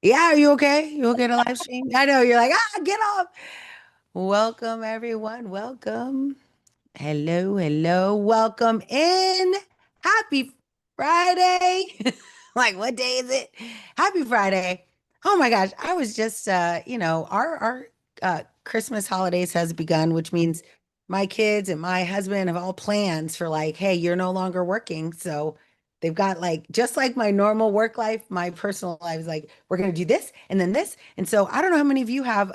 Yeah, are you okay? You okay to live stream? I know you're like, get off. Welcome, everyone. Welcome. Hello, hello. Welcome in. Happy Friday. Like, what day is it? Happy Friday. Oh my gosh. I was just our Christmas holidays has begun, which means my kids and my husband have all plans for like, hey, you're no longer working. So they've got like just like my normal work life, my personal life is like, we're gonna do this and then this. And so I don't know how many of you have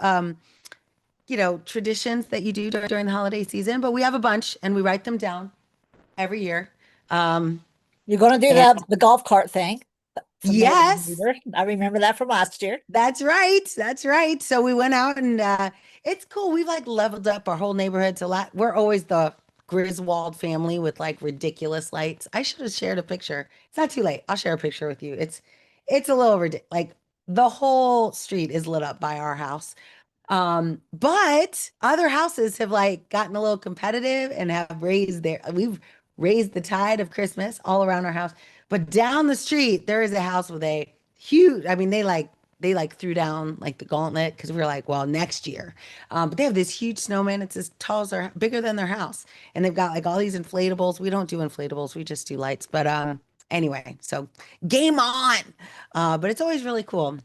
traditions that you do during the holiday season, but we have a bunch and we write them down every year. Um, You're going to do and the golf cart thing from the yes, neighbor. I remember that from last year. that's right. That's right. So we went out and it's cool. We've like leveled up our whole neighborhood to we're always the Griswold family with like ridiculous lights. I should have shared a picture. It's not too late. I'll share a picture with you. It's a little ridiculous. Like the whole street is lit up by our house. But other houses have like gotten a little competitive and have we've raised the tide of Christmas all around our house. But down the street, there is a house with a huge, I mean, they like threw down like the gauntlet because we were like, well, next year. But they have this huge snowman. It's as tall as bigger than their house. And they've got like all these inflatables. We don't do inflatables, we just do lights. But anyway, so game on. But it's always really cool.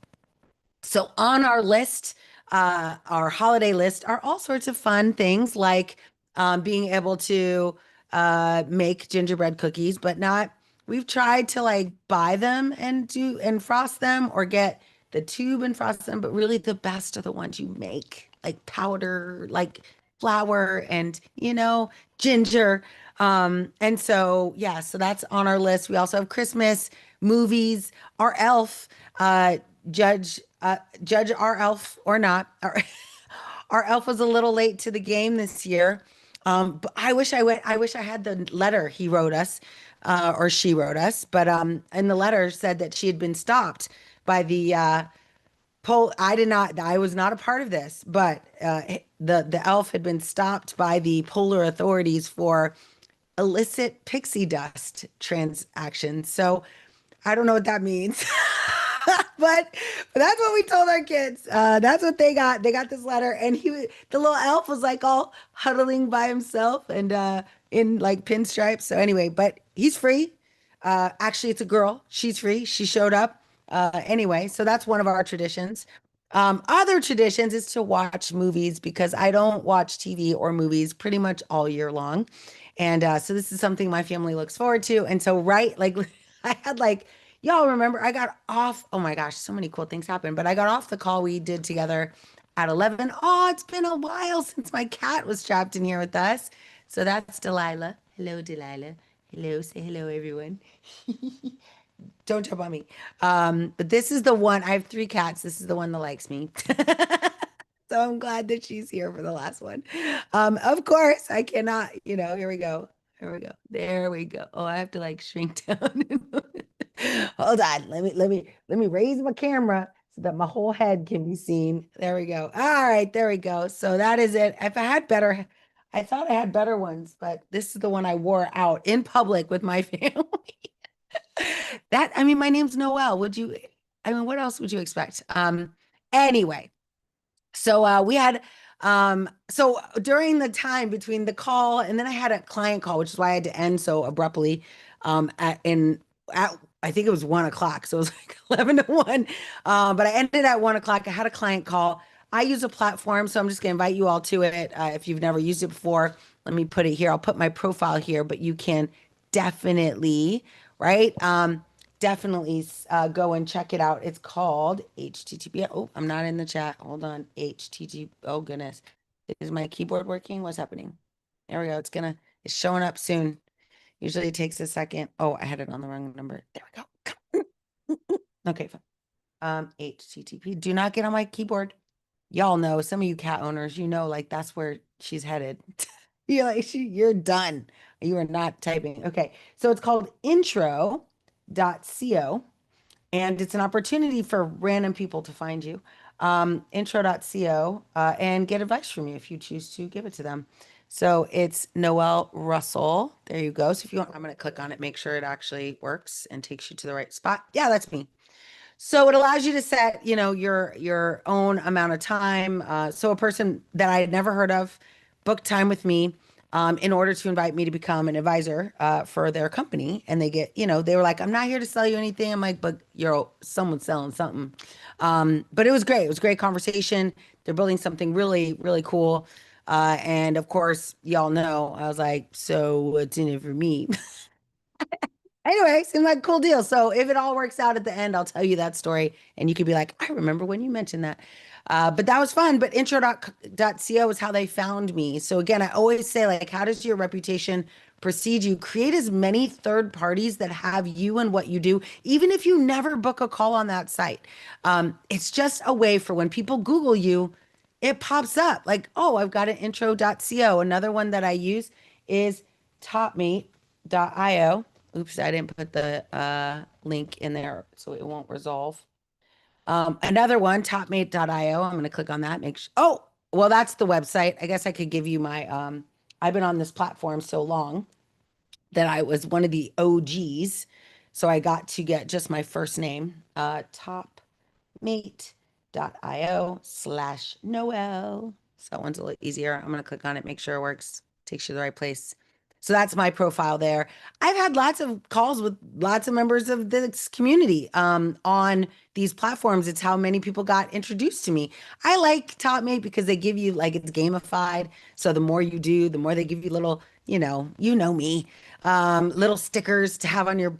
So on our list, our holiday list are all sorts of fun things like being able to make gingerbread cookies, but not, we've tried to like buy them and do and frost them or get the tube and frost them, but really the best are the ones you make, like powder, like flour and, ginger. And so, yeah, so that's on our list. We also have Christmas movies, our elf. Judge our elf or not. Our elf was a little late to the game this year. But I wish I had the letter he wrote us, or she wrote us. But and the letter said that she had been stopped by the pole. I did not. I was not a part of this, but the elf had been stopped by the polar authorities for illicit pixie dust transactions. So I don't know what that means. But that's what we told our kids. That's what they got. They got this letter, and the little elf was like all huddling by himself and in like pinstripes. So anyway, but he's free. Actually, it's a girl. She's free. She showed up. Anyway, so that's one of our traditions. Other traditions is to watch movies because I don't watch TV or movies pretty much all year long. And so this is something my family looks forward to. And so, right, like I had like, y'all remember I got off. Oh my gosh, so many cool things happened. But I got off the call we did together at 11. Oh, it's been a while since my cat was trapped in here with us. So that's Delilah. Hello, Delilah. Hello, say hello, everyone. Don't jump on me. But this is the one. I have three cats. This is the one that likes me. So I'm glad that she's here for the last one. Of course, I cannot, here we go. Here we go. There we go. Oh, I have to like shrink down. Hold on. Let me raise my camera so that my whole head can be seen. There we go. All right, there we go. So that is it. If I had better, I thought I had better ones, but this is the one I wore out in public with my family. I mean, my name's Noelle. I mean, what else would you expect? Anyway, so so during the time between the call and then I had a client call, which is why I had to end so abruptly, at I think it was 1 o'clock. So it was like 11 to 1. But I ended at 1 o'clock. I had a client call. I use a platform, so I'm just gonna invite you all to it. If you've never used it before, let me put it here. I'll put my profile here, but you can definitely, right? Definitely go and check it out. It's called HTTP. Oh, I'm not in the chat. Hold on. HTTP. Oh, goodness. Is my keyboard working? What's happening? There we go. It's showing up soon. Usually it takes a second. Oh, I had it on the wrong number. There we go. Okay, fine. HTTP. Do not get on my keyboard. Y'all know, some of you cat owners, like that's where she's headed. You're like, you're done. You are not typing. Okay. So it's called intro.co, and it's an opportunity for random people to find you. Intro.co, and get advice from you if you choose to give it to them. So it's Noelle Russell. There you go. So if you want, I'm going to click on it, make sure it actually works and takes you to the right spot. Yeah, that's me. So it allows you to set, your own amount of time. So a person that I had never heard of booked time with me in order to invite me to become an advisor for their company. And they get, they were like, I'm not here to sell you anything. I'm like, but you're someone's selling something. But it was great. It was a great conversation. They're building something really, really cool. And of course, y'all know, I was like, so what's in it for me? Anyway, seemed like a cool deal. So if it all works out at the end, I'll tell you that story and you could be like, I remember when you mentioned that. But that was fun. But intro.co is how they found me. So again, I always say, like, how does your reputation precede you? Create as many third parties that have you and what you do, even if you never book a call on that site. It's just a way for when people Google you, it pops up like, oh, I've got an intro.co. Another one that I use is topmate.io. Oops, I didn't put the link in there, so it won't resolve. Another one, topmate.io. I'm going to click on that. Oh, well, that's the website. I guess I could give you my, I've been on this platform so long that I was one of the OGs. So I got to get just my first name, topmate.io/Noelle. So that one's a little easier. I'm going to click on it, make sure it works, takes you to the right place. So that's my profile there. I've had lots of calls with lots of members of this community on these platforms. It's how many people got introduced to me. I like TopMate because they give you like it's gamified. So the more you do, the more they give you little, me, little stickers to have on your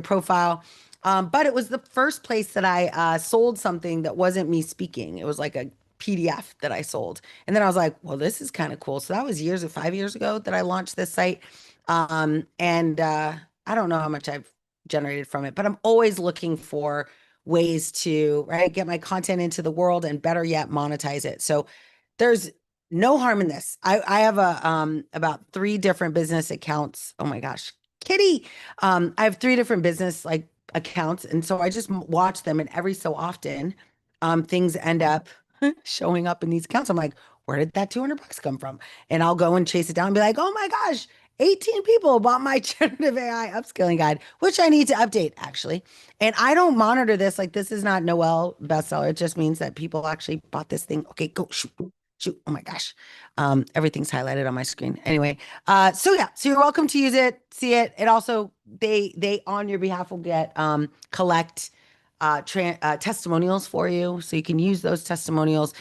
profile. But it was the first place that I sold something that wasn't me speaking. It was like a PDF that I sold. And then I was like, well, this is kind of cool. So that was 5 years ago that I launched this site. And I don't know how much I've generated from it, but I'm always looking for ways to, right, get my content into the world and better yet, monetize it. So there's no harm in this. I have about three different business accounts. Oh my gosh, Kitty. I have three different business like accounts, and so I just watch them, and every so often, things end up showing up in these accounts. I'm like, where did that $200 come from? And I'll go and chase it down and be like, oh my gosh, 18 people bought my generative AI upskilling guide, which I need to update actually. And I don't monitor this. Like, this is not Noelle bestseller. It just means that people actually bought this thing. Okay, go shoot. Shoot. Oh my gosh. Everything's highlighted on my screen. Anyway, so yeah, so you're welcome to use it, see it. It also, they on your behalf will get collect testimonials for you. So you can use those testimonials.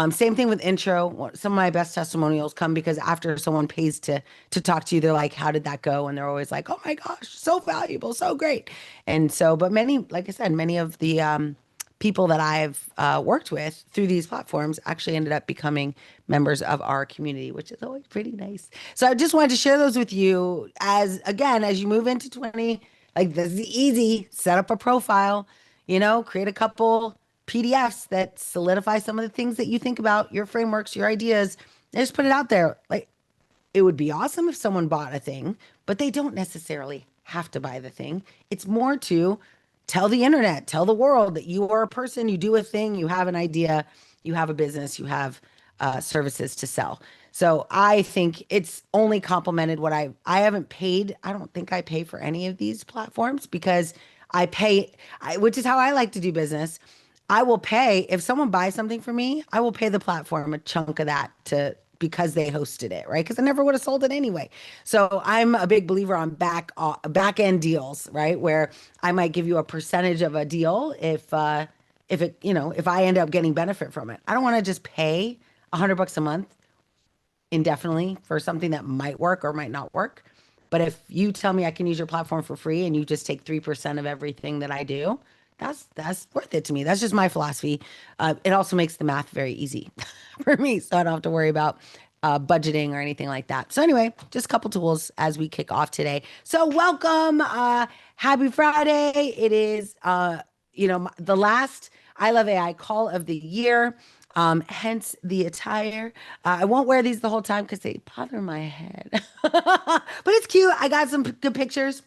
Same thing with intro. Some of my best testimonials come because after someone pays to talk to you, they're like, how did that go? And they're always like, oh my gosh, so valuable, so great. And so, but many, like I said, many of the people that I've worked with through these platforms actually ended up becoming members of our community, which is always pretty nice. So I just wanted to share those with you as, again, as you move into 20, like this is easy, set up a profile, create a couple PDFs that solidify some of the things that you think about, your frameworks, your ideas, and just put it out there. Like, it would be awesome if someone bought a thing, but they don't necessarily have to buy the thing. It's more to tell the internet, tell the world that you are a person, you do a thing, you have an idea, you have a business, you have services to sell. So I think it's only complemented what I haven't paid. I don't think I pay for any of these platforms because which is how I like to do business. I will pay if someone buys something for me, I will pay the platform a chunk of that to because they hosted it, right? Because I never would have sold it anyway. So I'm a big believer on back end deals, right? Where I might give you a percentage of a deal if I end up getting benefit from it. I don't want to just pay $100 a month indefinitely for something that might work or might not work. But if you tell me I can use your platform for free and you just take 3% of everything that I do, that's worth it to me. That's just my philosophy. It also makes the math very easy for me, so I don't have to worry about budgeting or anything like that. So anyway, just a couple tools as we kick off today. So welcome, happy Friday. It is the last I Love AI call of the year. Hence the attire. I won't wear these the whole time because they bother my head. But it's cute. I got some good pictures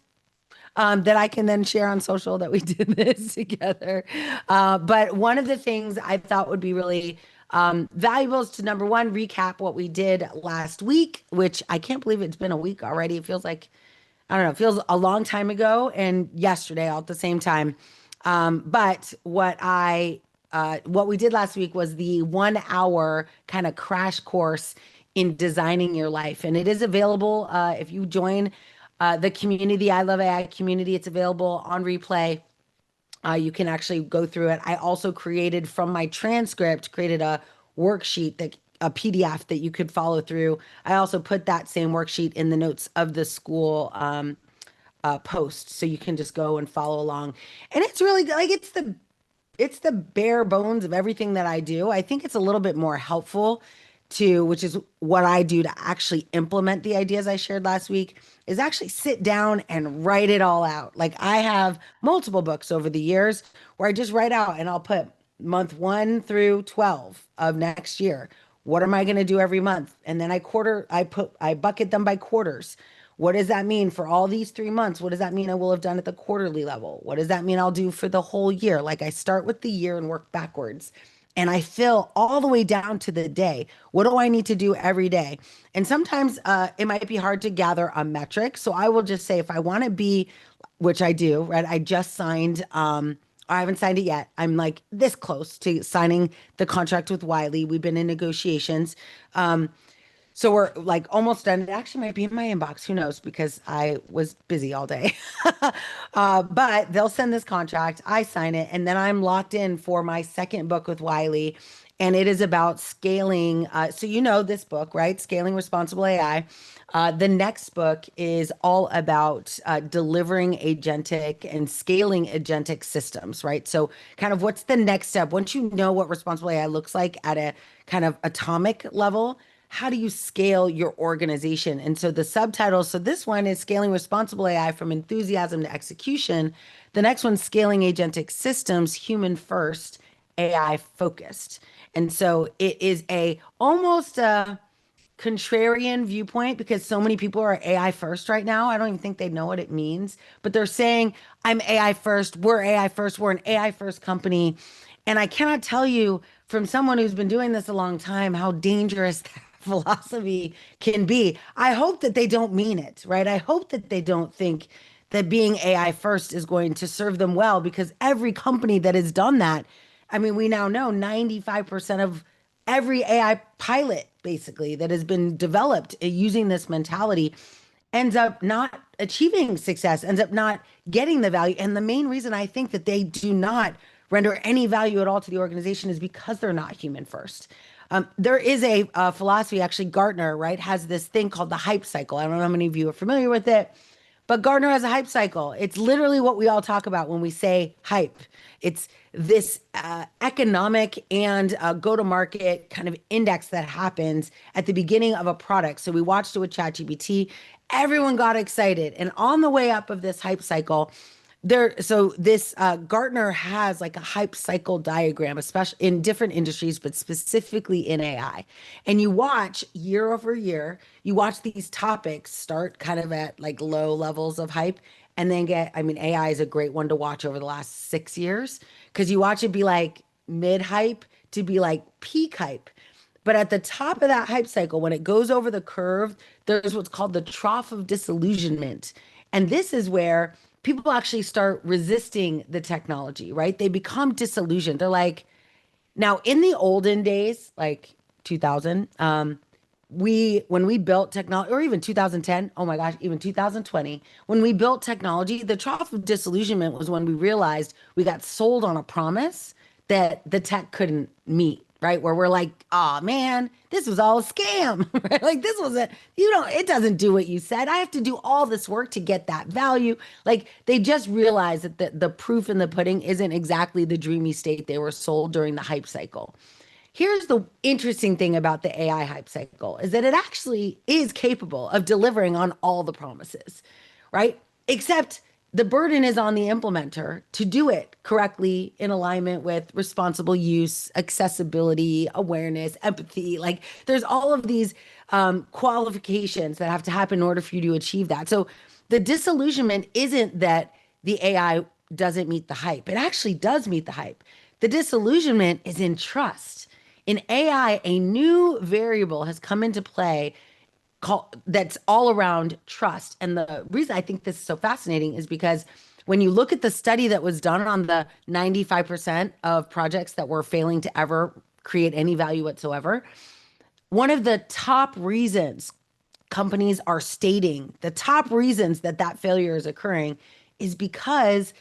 that I can then share on social that we did this together. But one of the things I thought would be really valuable is to number one, recap what we did last week, which I can't believe it's been a week already. It feels like, I don't know, it feels a long time ago and yesterday all at the same time. But what we did last week was the 1 hour kind of crash course in designing your life, and it is available if you join the community, I Love AI community. It's available on replay. You can actually go through it. I also created from my transcript, created a worksheet that a PDF that you could follow through. I also put that same worksheet in the notes of the school post, so you can just go and follow along. And it's really like it's the bare bones of everything that I do. I think it's a little bit more helpful to, which is what I do to actually implement the ideas I shared last week, is actually sit down and write it all out. Like I have multiple books over the years where I just write out and I'll put month 1 through 12 of next year. What am I going to do every month? And then I bucket them by quarters. What does that mean for all these 3 months? What does that mean I will have done at the quarterly level? What does that mean I'll do for the whole year? Like I start with the year and work backwards. And I fill all the way down to the day. What do I need to do every day? And sometimes it might be hard to gather a metric. So I will just say if I want to be, which I do, right? I just signed, I haven't signed it yet. I'm like this close to signing the contract with Wiley. We've been in negotiations. So we're like almost done. It actually might be in my inbox. Who knows? Because I was busy all day. But they'll send this contract. I sign it. And then I'm locked in for my second book with Wiley. And it is about scaling. So, you know, this book, right? Scaling Responsible AI. The next book is all about delivering agentic and scaling agentic systems, right? So, kind of what's the next step? Once you know what responsible AI looks like at a kind of atomic level, how do you scale your organization? And so the subtitle, so this one is Scaling Responsible AI from Enthusiasm to Execution. The next one's Scaling Agentic Systems, Human First, AI Focused. And so it is a almost a contrarian viewpoint because so many people are AI first right now. I don't even think they know what it means, but they're saying, I'm AI first, we're AI first, we're an AI first company. And I cannot tell you from someone who's been doing this a long time how dangerous that philosophy can be. I hope that they don't mean it, right? I hope that they don't think that being AI first is going to serve them well because every company that has done that, I mean, we now know 95% of every AI pilot basically that has been developed using this mentality ends up not achieving success, ends up not getting the value. And the main reason I think that they do not render any value at all to the organization is because they're not human first. There is a philosophy, actually, Gartner, right, has this thing called the hype cycle. I don't know how many of you are familiar with it, but Gartner has a hype cycle. It's literally what we all talk about when we say hype. It's this economic and go to market kind of index that happens at the beginning of a product. So we watched it with ChatGPT. Everyone got excited. And on the way up of this hype cycle, so this Gartner has like a hype cycle diagram, especially in different industries, but specifically in AI. And you watch year over year, you watch these topics start kind of at like low levels of hype and then I mean, AI is a great one to watch over the last 6 years because you watch it be like mid hype to be like peak hype. But at the top of that hype cycle, when it goes over the curve, there's what's called the trough of disillusionment. And this is where people actually start resisting the technology, right? They become disillusioned. They're like, now in the olden days, like 2000, when we built technology, or even 2010, oh my gosh, even 2020, when we built technology, the trough of disillusionment was when we realized we got sold on a promise that the tech couldn't meet, right? Where we're like, oh man, this was all a scam, right? Like this was it doesn't do what you said. I have to do all this work to get that value. Like they just realized that the proof in the pudding isn't exactly the dreamy state they were sold during the hype cycle. Here's the interesting thing about the AI hype cycle is that it actually is capable of delivering on all the promises, right? Except the burden is on the implementer to do it correctly in alignment with responsible use, accessibility, awareness, empathy. Like there's all of these qualifications that have to happen in order for you to achieve that. So the disillusionment isn't that the AI doesn't meet the hype. It actually does meet the hype. The disillusionment is in trust. In AI, a new variable has come into play that's all around trust. And the reason I think this is so fascinating is because when you look at the study that was done on the 95% of projects that were failing to ever create any value whatsoever, one of the top reasons companies are stating, the top reasons that that failure is occurring is because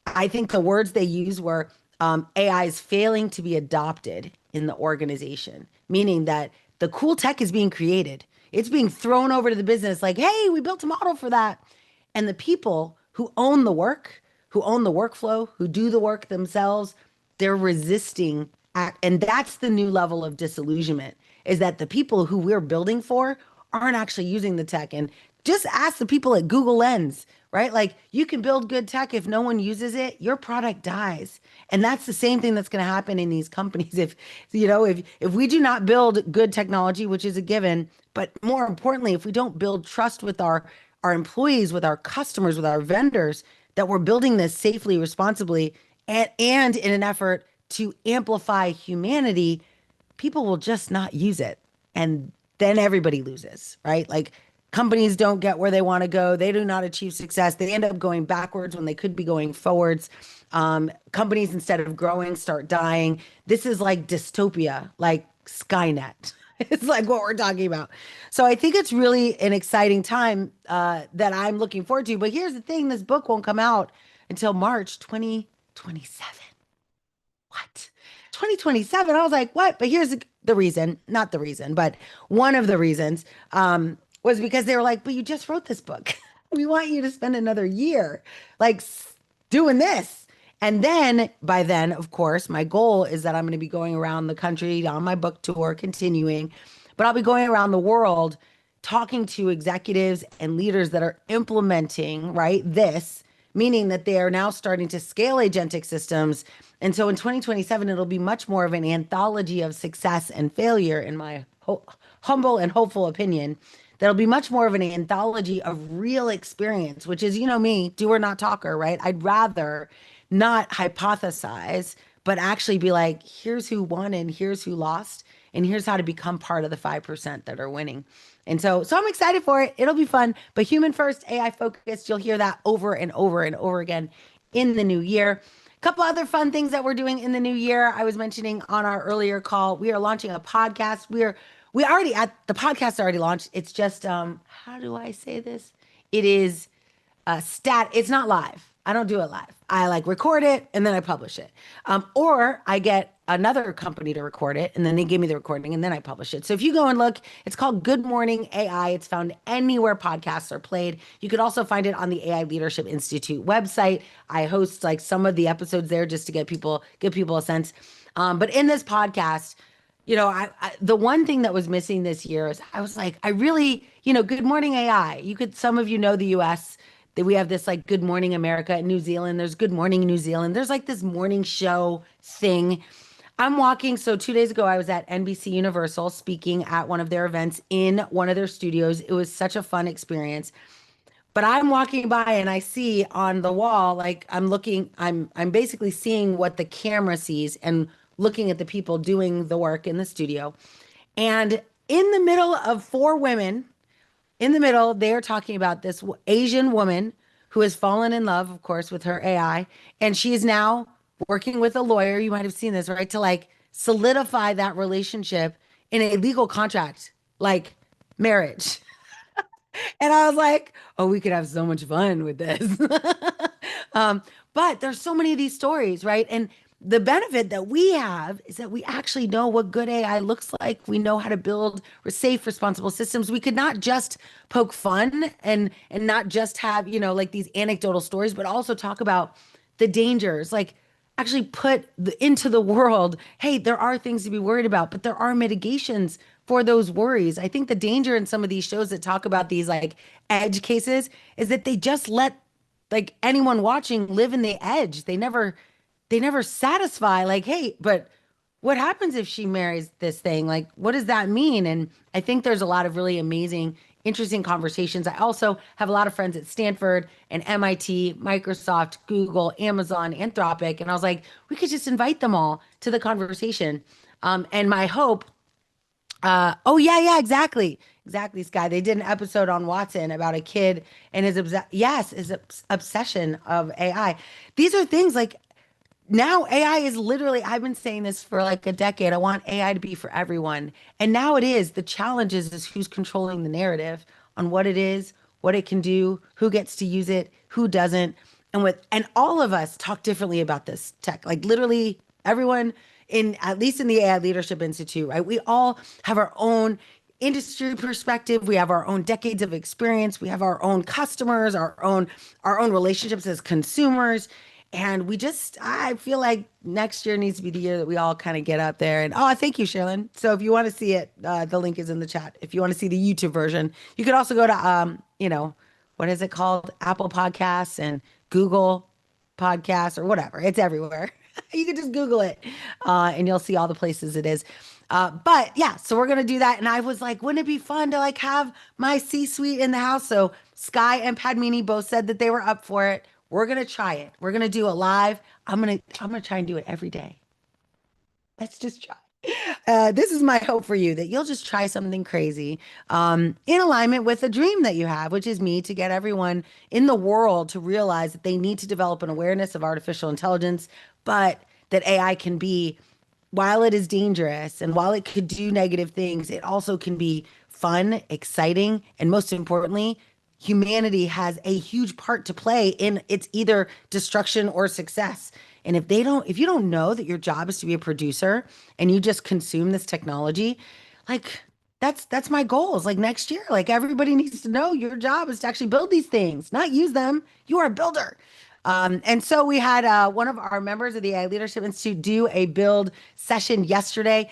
I think the words they use were AI is failing to be adopted in the organization, meaning that the cool tech is being created. It's being thrown over to the business like, hey, we built a model for that. And the people who own the work, who own the workflow, who do the work themselves, they're resisting. And that's the new level of disillusionment, is that the people who we're building for aren't actually using the tech. And just ask the people at Google Lens, right? Like you can build good tech. If no one uses it, your product dies. And that's the same thing that's going to happen in these companies. If we do not build good technology, which is a given, but more importantly, if we don't build trust with our employees, with our customers, with our vendors, that we're building this safely, responsibly, and in an effort to amplify humanity, people will just not use it. And then everybody loses, right? Like companies don't get where they want to go. They do not achieve success. They end up going backwards when they could be going forwards. Companies, instead of growing, start dying. This is like dystopia, like Skynet. It's like what we're talking about. So I think it's really an exciting time that I'm looking forward to. But here's the thing, this book won't come out until March 2027. What? 2027? I was like, what? But here's the reason, not the reason, but one of the reasons was because they were like, but you just wrote this book. We want you to spend another year like doing this. And then by then, of course, my goal is that I'm going to be going around the country on my book tour, continuing, but I'll be going around the world talking to executives and leaders that are implementing, right, this, meaning that they are now starting to scale agentic systems. And so in 2027, it'll be much more of an anthology of success and failure, in my humble and hopeful opinion. That'll be much more of an anthology of real experience, which is, me, do or not talker, right? I'd rather not hypothesize, but actually be like, here's who won and here's who lost, and here's how to become part of the 5% that are winning. And so I'm excited for it. It'll be fun, but human first, AI focused. You'll hear that over and over and over again in the new year. A couple other fun things that we're doing in the new year. I was mentioning on our earlier call, we are launching a podcast. We already at the podcast already launched. It's just how do I say this? It is it's not live. I don't do it live. I like record it and then I publish it. Or I get another company to record it and then they give me the recording and then I publish it. So if you go and look, it's called Good Morning AI. It's found anywhere podcasts are played. You could also find it on the AI Leadership Institute website. I host like some of the episodes there just to give people a sense. But in this podcast, the one thing that was missing this year is I was like, I really, Good Morning AI. Some of you know the US, that we have this like Good Morning America in New Zealand. There's Good Morning New Zealand. There's like this morning show thing. I'm walking. So 2 days ago, I was at NBC Universal speaking at one of their events in one of their studios. It was such a fun experience. But I'm walking by and I see on the wall, like I'm basically seeing what the camera sees and looking at the people doing the work in the studio. And in the middle of four women, in the middle, they're talking about this Asian woman who has fallen in love, of course, with her AI. And she is now working with a lawyer. You might have seen this, right? To like solidify that relationship in a legal contract, like marriage. And I was like, oh, we could have so much fun with this. But there's so many of these stories, right? And the benefit that we have is that we actually know what good AI looks like. We know how to build safe, responsible systems. We could not just poke fun and not just have, like these anecdotal stories, but also talk about the dangers, like actually put into the world, hey, there are things to be worried about, but there are mitigations for those worries. I think the danger in some of these shows that talk about these like edge cases is that they just let like anyone watching live in the edge. They never satisfy like, hey, but what happens if she marries this thing? Like, what does that mean? And I think there's a lot of really amazing, interesting conversations. I also have a lot of friends at Stanford and MIT, Microsoft, Google, Amazon, Anthropic. And I was like, we could just invite them all to the conversation. And my hope, oh yeah, exactly. exactly, Sky. They did an episode on Watson about a kid and his obsession of AI. These are things like now AI is literally, I've been saying this for like a decade. I want AI to be for everyone. And now it is. The challenge is who's controlling the narrative on what it is, what it can do, who gets to use it, who doesn't. And all of us talk differently about this tech. Like literally everyone in at least in the AI Leadership Institute, right? We all have our own industry perspective. We have our own decades of experience. We have our own customers, our own relationships as consumers. And I feel like next year needs to be the year that we all kind of get out there. And oh, thank you, Sherilyn. So if you want to see it, the link is in the chat. If you want to see the YouTube version, you could also go to, what is it called? Apple Podcasts and Google Podcasts or whatever. It's everywhere. You can just Google it, and you'll see all the places it is. But yeah, so we're gonna do that. And I was like, wouldn't it be fun to like have my C-suite in the house? So Sky and Padmini both said that they were up for it. We're gonna try it. We're gonna do a live. I'm gonna try and do it every day. Let's just try. This is my hope for you that you'll just try something crazy in alignment with a dream that you have, which is me to get everyone in the world to realize that they need to develop an awareness of artificial intelligence, but that AI can be, while it is dangerous and while it could do negative things, it also can be fun, exciting, and most importantly, humanity has a huge part to play in its either destruction or success. And if you don't know that your job is to be a producer and you just consume this technology, like that's my goals. Like next year, like everybody needs to know your job is to actually build these things, not use them. You are a builder. And so we had one of our members of the AI Leadership Institute do a build session yesterday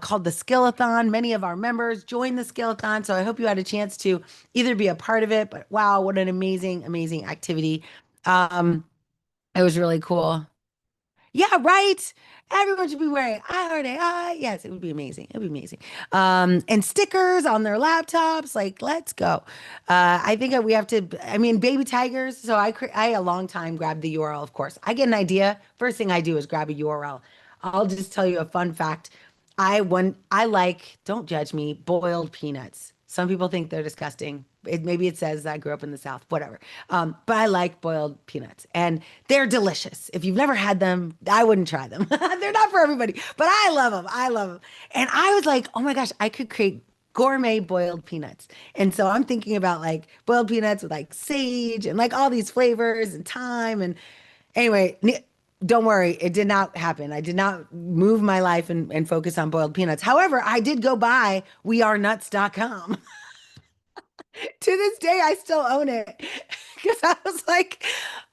called the Skillathon. Many of our members joined the Skillathon. So I hope you had a chance to either be a part of it, but wow, what an amazing, amazing activity. Um, it was really cool. Yeah, right. Everyone should be wearing I heard AI. Yes, it would be amazing. It would be amazing. And stickers on their laptops. Like, let's go. I think that we have to. I mean, baby tigers. So I a long time grabbed the URL. Of course, I get an idea. First thing I do is grab a URL. I'll just tell you a fun fact. I like, don't judge me, boiled peanuts. Some people think they're disgusting. Maybe it says I grew up in the South, whatever. But I like boiled peanuts and they're delicious. If you've never had them, I wouldn't try them. They're not for everybody, but I love them. I love them. And I was like, oh my gosh, I could create gourmet boiled peanuts. And so I'm thinking about like boiled peanuts with like sage and like all these flavors and thyme. And anyway, don't worry, it did not happen. I did not move my life and focus on boiled peanuts. However, I did go buy wearenuts.com. To this day, I still own it because I was like,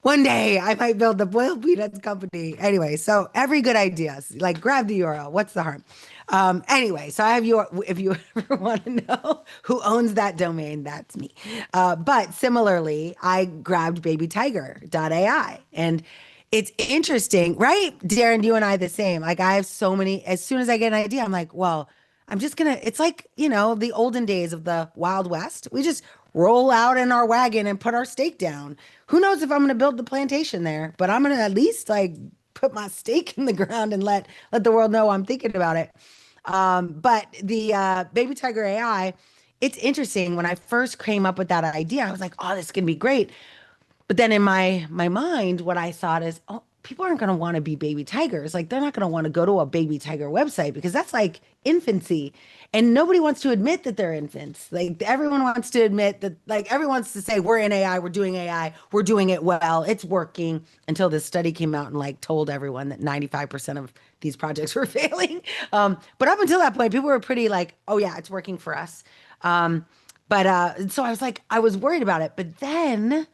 one day I might build the boiled peanuts company. Anyway, so every good idea, like grab the URL. What's the harm? Anyway, so I have if you ever want to know who owns that domain, that's me. But similarly, I grabbed babytiger.ai and it's interesting, right? Darren, you and I the same. Like I have so many, as soon as I get an idea, I'm like, well, I'm just gonna, it's like, the olden days of the Wild West. We just roll out in our wagon and put our stake down. Who knows if I'm gonna build the plantation there, but I'm gonna at least like put my stake in the ground and let the world know I'm thinking about it. But the Baby Tiger AI, it's interesting. When I first came up with that idea, I was like, oh, this is gonna be great. But then in my mind, what I thought is, oh, people aren't going to want to be baby tigers. Like they're not going to want to go to a baby tiger website because that's like infancy. And nobody wants to admit that they're infants. Like everyone wants to admit that, like everyone wants to say, we're in AI, we're doing AI, we're doing it well, it's working, until this study came out and like told everyone that 95% of these projects were failing. But up until that point, people were pretty like, oh yeah, it's working for us. But so I was like, I was worried about it. But then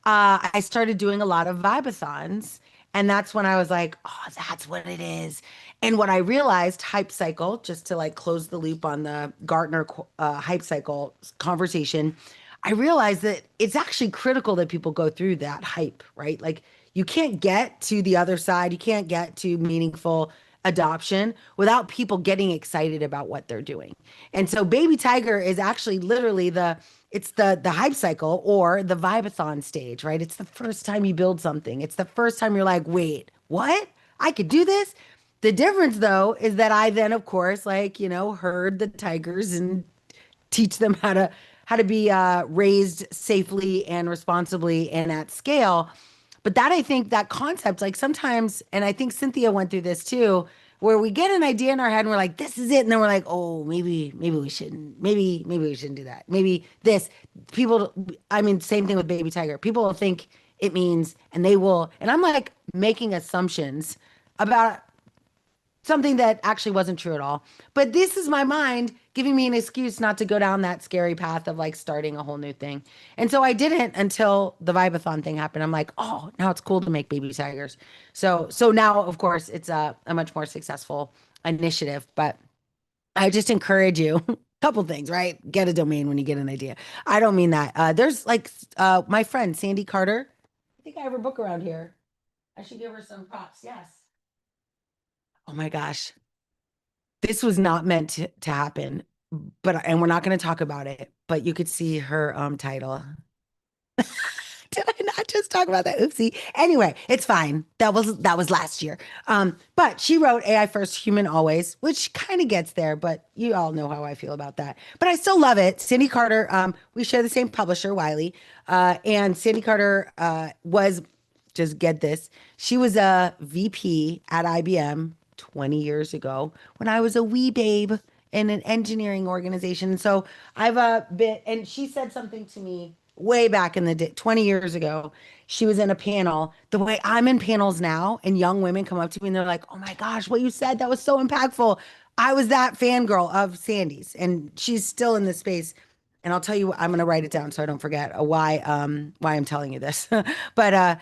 I started doing a lot of vibathons. And that's when I was like, oh, that's what it is. And what I realized, hype cycle, just to like close the loop on the Gartner hype cycle conversation, I realized that it's actually critical that people go through that hype, right? Like you can't get to the other side, you can't get to meaningful adoption without people getting excited about what they're doing. And so Baby Tiger is actually literally the hype cycle or the vibathon stage, right? It's the first time you build something. It's the first time you're like, wait, what? I could do this? The difference though is that I then of course like, herd the tigers and teach them how to be raised safely and responsibly and at scale. But that I think that concept, like sometimes, and I think Cynthia went through this too, where we get an idea in our head and we're like, this is it. And then we're like, oh, maybe we shouldn't. Maybe we shouldn't do that. Maybe this. People, I mean, same thing with Baby Tiger. People will think it means, and they will, and I'm like making assumptions about something that actually wasn't true at all. But this is my mind giving me an excuse not to go down that scary path of like starting a whole new thing. And so I didn't until the Vibathon thing happened. I'm like, oh, now it's cool to make baby tigers. So now, of course, it's a much more successful initiative. But I just encourage you. Couple things, right? Get a domain when you get an idea. I don't mean that. There's like my friend Sandy Carter. I think I have her book around here. I should give her some props. Yes. Oh my gosh. This was not meant to happen, but and we're not going to talk about it, but you could see her title. Did I not just talk about that? Oopsie. Anyway, it's fine. That was last year. But she wrote AI First, Human Always, which kind of gets there, but you all know how I feel about that. But I still love it. Cindy Carter, we share the same publisher, Wiley. And Cindy Carter was, just get this, she was a VP at IBM 20 years ago when I was a wee babe in an engineering organization. So I've been, and she said something to me way back in the day, 20 years ago. She was in a panel, the way I'm in panels now, and young women come up to me and they're like, oh my gosh, what you said, that was so impactful. I was that fangirl of Sandy's, and she's still in this space. And I'll tell you, I'm going to write it down so I don't forget why I'm telling you this. But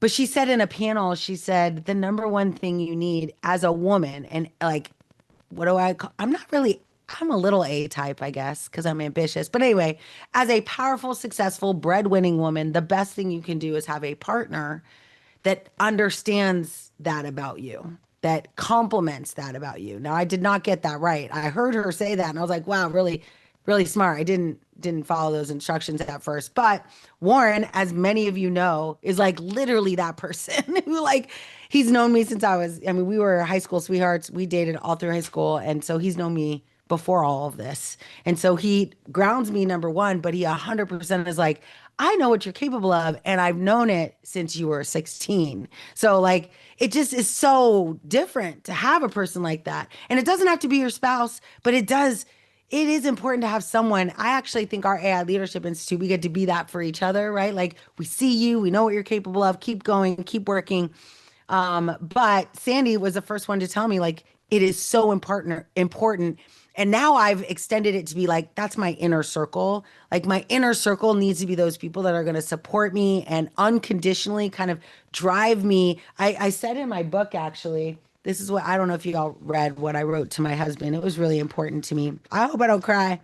but she said in a panel, she said the number one thing you need as a woman, and like, what do I call? I'm not really, I'm a little A type, I guess, because I'm ambitious. But anyway, as a powerful, successful, breadwinning woman, the best thing you can do is have a partner that understands that about you, that complements that about you. Now, I did not get that right. I heard her say that, and I was like, wow, really, really smart. I didn't follow those instructions at first. But Warren, as many of you know, is like literally that person who like he's known me since I mean, we were high school sweethearts. We dated all through high school. And so he's known me before all of this. And so he grounds me, number one, but he 100% is like, I know what you're capable of, and I've known it since you were 16. So like it just is so different to have a person like that. And it doesn't have to be your spouse, but it is important to have someone. I actually think our AI Leadership Institute, we get to be that for each other, right? Like we see you, we know what you're capable of, keep going, keep working. But Sandy was the first one to tell me like it is so important. And now I've extended it to be like, that's my inner circle. Like my inner circle needs to be those people that are going to support me and unconditionally kind of drive me. I said in my book, actually, this is what I don't know if you all read what I wrote to my husband. It was really important to me. I hope I don't cry.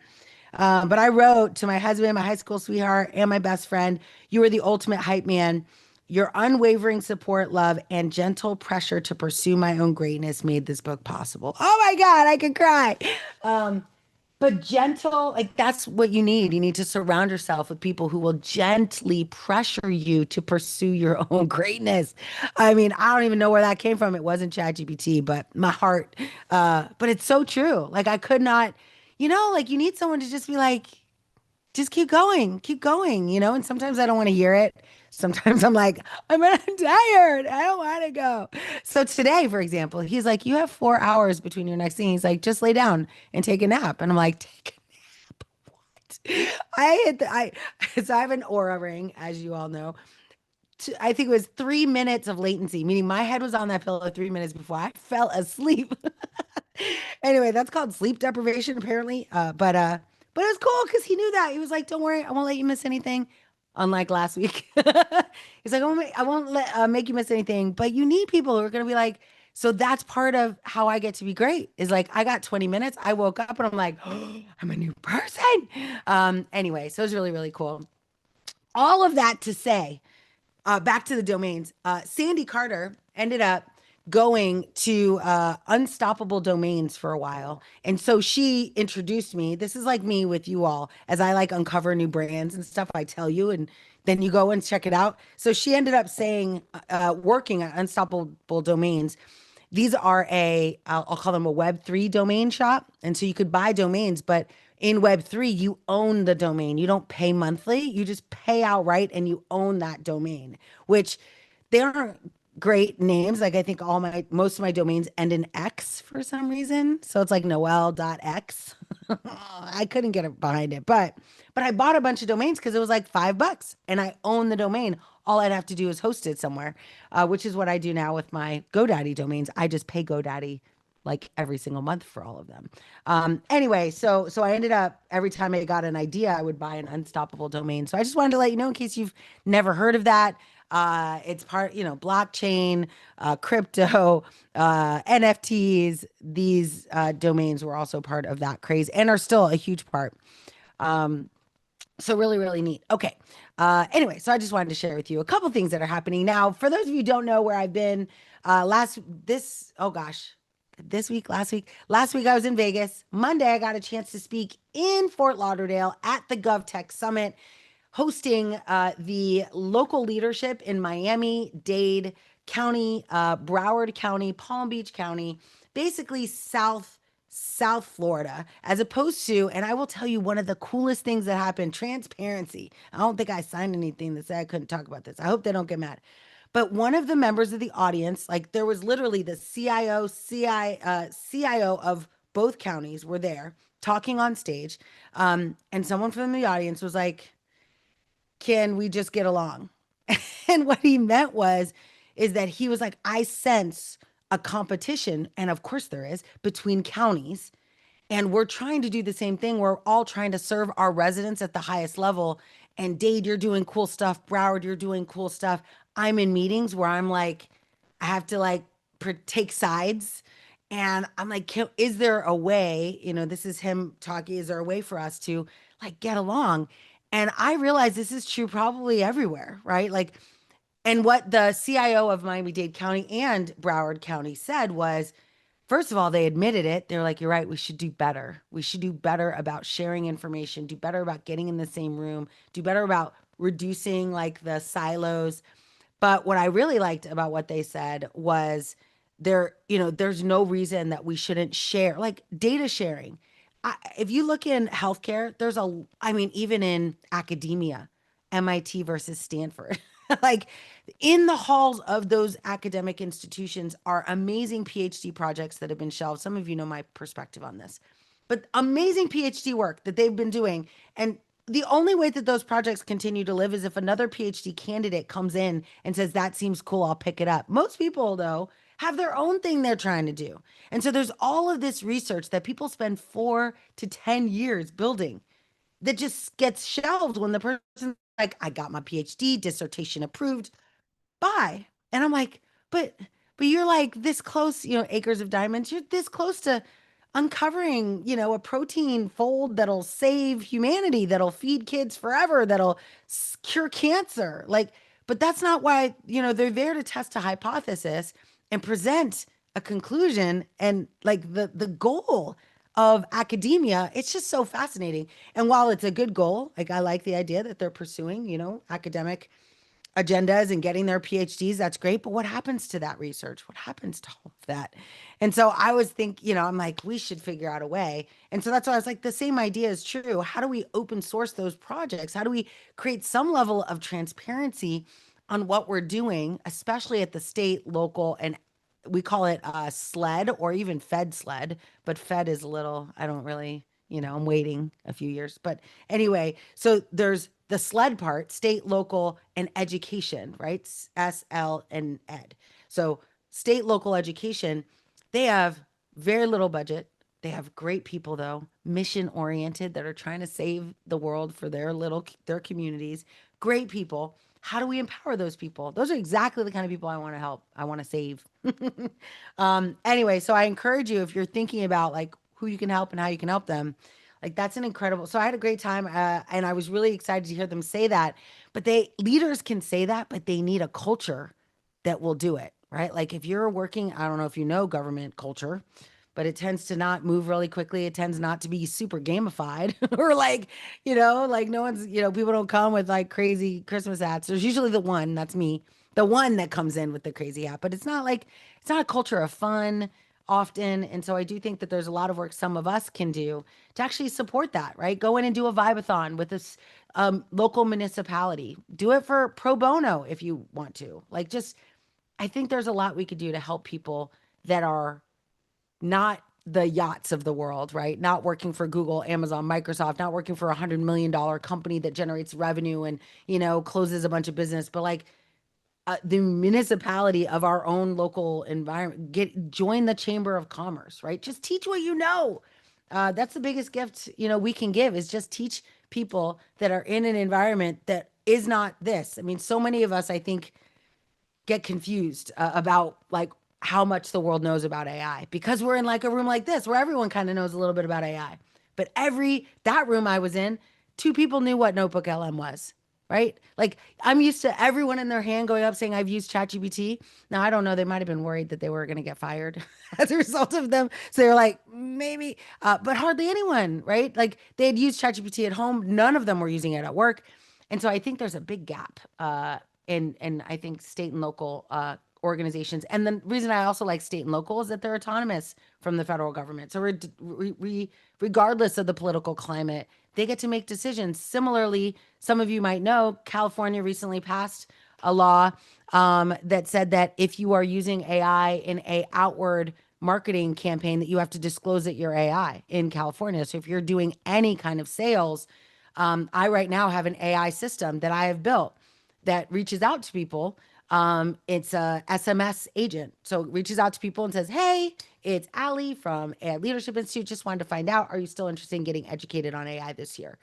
But I wrote to my husband, my high school sweetheart, and my best friend, you are the ultimate hype man. Your unwavering support, love, and gentle pressure to pursue my own greatness made this book possible. Oh my God, I could cry. Um, but gentle, like that's what you need. You need to surround yourself with people who will gently pressure you to pursue your own greatness. I mean, I don't even know where that came from. It wasn't ChatGPT, but my heart. But it's so true. Like I could not, like you need someone to just be like, just keep going, And sometimes I don't want to hear it. Sometimes I'm like, I'm tired. I don't want to go. So today, for example, he's like, you have 4 hours between your next thing. He's like, just lay down and take a nap. And I'm like, take a what? So I have an Aura ring, as you all know. I think it was 3 minutes of latency, meaning my head was on that pillow 3 minutes before I fell asleep. Anyway, that's called sleep deprivation, apparently. But it was cool because he knew that. He was like, "Don't worry, I won't let you miss anything." Unlike last week, he's like, I won't let make you miss anything." But you need people who are gonna be like, so that's part of how I get to be great. Is like I got 20 minutes. I woke up and I'm like, oh, I'm a new person. Anyway, so it was really, really cool. All of that to say, back to the domains. Sandy Carter ended up going to Unstoppable Domains for a while. And so she introduced me. This is like me with you all. As I like uncover new brands and stuff, I tell you, and then you go and check it out. So she ended up saying, working at Unstoppable Domains. These are I'll call them a Web3 domain shop. And so you could buy domains, but in Web3, you own the domain. You don't pay monthly, you just pay outright and you own that domain, which they aren't great names. Like I think most of my domains end in X for some reason. So it's like Noelle.x. I couldn't get it behind it, but I bought a bunch of domains because it was like $5 and I own the domain. All I'd have to do is host it somewhere, which is what I do now with my GoDaddy domains. I just pay GoDaddy like every single month for all of them. Anyway, so I ended up every time I got an idea, I would buy an unstoppable domain. So I just wanted to let you know in case you've never heard of that. It's part, blockchain, crypto, NFTs. These domains were also part of that craze and are still a huge part. So really, really neat. Okay. Anyway, so I just wanted to share with you a couple things that are happening now. For those of you who don't know where I've been, oh gosh, last week I was in Vegas. Monday I got a chance to speak in Fort Lauderdale at the GovTech Summit, hosting the local leadership in Miami, Dade County, Broward County, Palm Beach County, basically South Florida, as opposed to, and I will tell you one of the coolest things that happened, transparency. I don't think I signed anything that said I couldn't talk about this. I hope they don't get mad. But one of the members of the audience, like there was literally the CIO of both counties were there talking on stage. And someone from the audience was like, can we just get along? And what he meant is that he was like, I sense a competition, and of course there is, between counties. And we're trying to do the same thing. We're all trying to serve our residents at the highest level. And Dade, you're doing cool stuff. Broward, you're doing cool stuff. I'm in meetings where I'm like, I have to like take sides. And I'm like, is there a way, this is him talking, is there a way for us to like get along? And I realize this is true probably everywhere, right? Like, and what the CIO of Miami-Dade County and Broward County said was, first of all, they admitted it. They're like, you're right, we should do better. We should do better about sharing information, do better about getting in the same room, do better about reducing like the silos. But what I really liked about what they said was there's no reason that we shouldn't share, like data sharing. If you look in healthcare, I mean, even in academia, MIT versus Stanford, like in the halls of those academic institutions are amazing PhD projects that have been shelved. Some of you know my perspective on this, but amazing PhD work that they've been doing. And the only way that those projects continue to live is if another PhD candidate comes in and says, that seems cool, I'll pick it up. Most people, though, have their own thing they're trying to do. And so there's all of this research that people spend 4 to 10 years building that just gets shelved when the person's like, I got my PhD dissertation approved. Bye. And I'm like, but you're like this close, acres of diamonds. You're this close to uncovering, a protein fold that'll save humanity, that'll feed kids forever, that'll cure cancer. Like, but that's not why, they're there to test a hypothesis and present a conclusion. And like the goal of academia, it's just so fascinating. And while it's a good goal, like I like the idea that they're pursuing, academic agendas and getting their PhDs, that's great. But what happens to that research? What happens to all of that? And so I was thinking, I'm like, we should figure out a way. And so that's why I was like, the same idea is true. How do we open source those projects? How do we create some level of transparency on what we're doing, especially at the state, local, and we call it SLED or even Fed SLED, but Fed is a little, I don't really, I'm waiting a few years. But anyway, so there's the SLED part, state, local, and education, right? SL and ed. So state, local education, they have very little budget. They have great people though, mission oriented that are trying to save the world for their communities. Great people. How do we empower those people? Those are exactly the kind of people I want to help. I want to save. Anyway, so I encourage you if you're thinking about like who you can help and how you can help them, like that's an incredible. So I had a great time, and I was really excited to hear them say that. But leaders can say that, but they need a culture that will do it, right? Like if you're working, I don't know if you know government culture, but it tends to not move really quickly. It tends not to be super gamified or like, like no one's, people don't come with like crazy Christmas hats. There's usually the one, that's me, the one that comes in with the crazy app, but it's not a culture of fun often. And so I do think that there's a lot of work some of us can do to actually support that, right? Go in and do a vibathon with this local municipality. Do it for pro bono if you want to. Like, just, I think there's a lot we could do to help people that are not the yachts of the world, right? Not working for Google, Amazon, Microsoft, not working for $100 million company that generates revenue and, closes a bunch of business, but like the municipality of our own local environment, join the chamber of commerce, right? Just teach what you know. That's the biggest gift, we can give, is just teach people that are in an environment that is not this. I mean, so many of us, I think, get confused about like how much the world knows about AI because we're in like a room like this where everyone kind of knows a little bit about AI. But that room I was in, two people knew what Notebook LM was, right? Like, I'm used to everyone in their hand going up saying I've used ChatGPT. Now I don't know, they might have been worried that they were going to get fired as a result of them. So they were like, maybe, but hardly anyone, right? Like, they had used ChatGPT at home. None of them were using it at work. And so I think there's a big gap in I think state and local organizations. And the reason I also like state and local is that they're autonomous from the federal government. So regardless of the political climate, they get to make decisions. Similarly, some of you might know California recently passed a law that said that if you are using AI in a outward marketing campaign, that you have to disclose that you're AI in California. So if you're doing any kind of sales, I right now have an AI system that I have built that reaches out to people. It's a SMS agent. So it reaches out to people and says, hey, it's Allie from AI Leadership Institute. Just wanted to find out, are you still interested in getting educated on AI this year?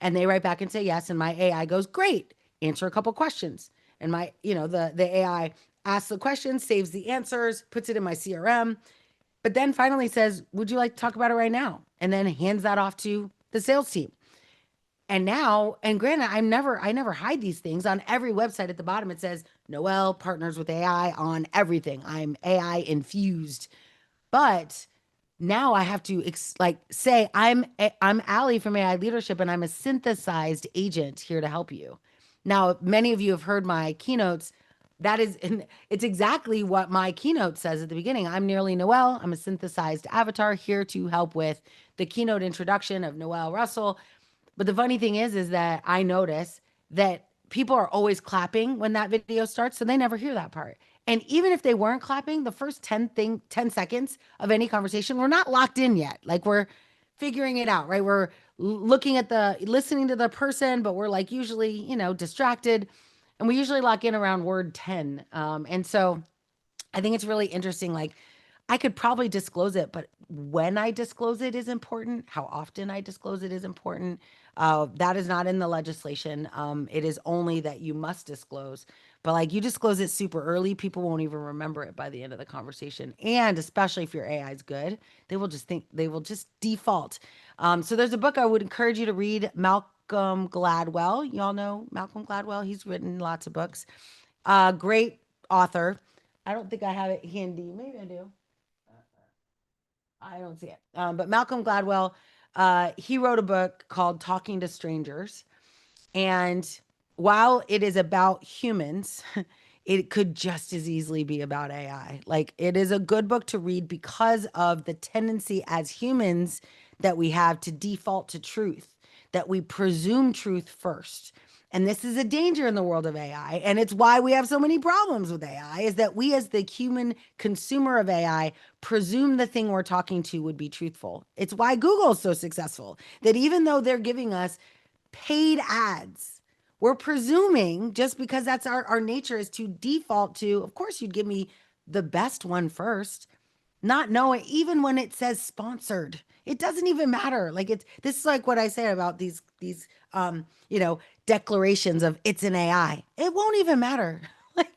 And they write back and say yes. And my AI goes, great, answer a couple questions. And the AI asks the questions, saves the answers, puts it in my CRM, but then finally says, would you like to talk about it right now? And then hands that off to the sales team. And now, and granted, I never hide these things. On every website at the bottom, it says Noelle partners with AI on everything. I'm AI infused. But now I have to say I'm Allie from AI Leadership, and I'm a synthesized agent here to help you. Now, many of you have heard my keynotes. That is, and it's exactly what my keynote says at the beginning. I'm nearly Noelle. I'm a synthesized avatar here to help with the keynote introduction of Noelle Russell. But the funny thing is that I notice that people are always clapping when that video starts, so they never hear that part. And even if they weren't clapping, the first 10 seconds of any conversation, we're not locked in yet. Like, we're figuring it out, right? We're listening to the person, but we're like usually, distracted. And we usually lock in around word 10. And so I think it's really interesting. Like, I could probably disclose it, but when I disclose it is important. How often I disclose it is important. That is not in the legislation. It is only that you must disclose. But like, you disclose it super early, people won't even remember it by the end of the conversation. And especially if your AI is good, they will just default. So there's a book I would encourage you to read, Malcolm Gladwell. You all know Malcolm Gladwell. He's written lots of books. Great author. I don't think I have it handy. Maybe I do. I don't see it. But Malcolm Gladwell, he wrote a book called Talking to Strangers. And while it is about humans, it could just as easily be about AI. Like, it is a good book to read because of the tendency as humans that we have to default to truth, that we presume truth first. And this is a danger in the world of AI. And it's why we have so many problems with AI, is that we, as the human consumer of AI, presume the thing we're talking to would be truthful. It's why Google is so successful, that even though they're giving us paid ads, we're presuming, just because that's our nature, is to default to, of course, you'd give me the best one first, not knowing, even when it says sponsored, it doesn't even matter. Like, this is like what I say about these declarations of it's an AI. It won't even matter. Like,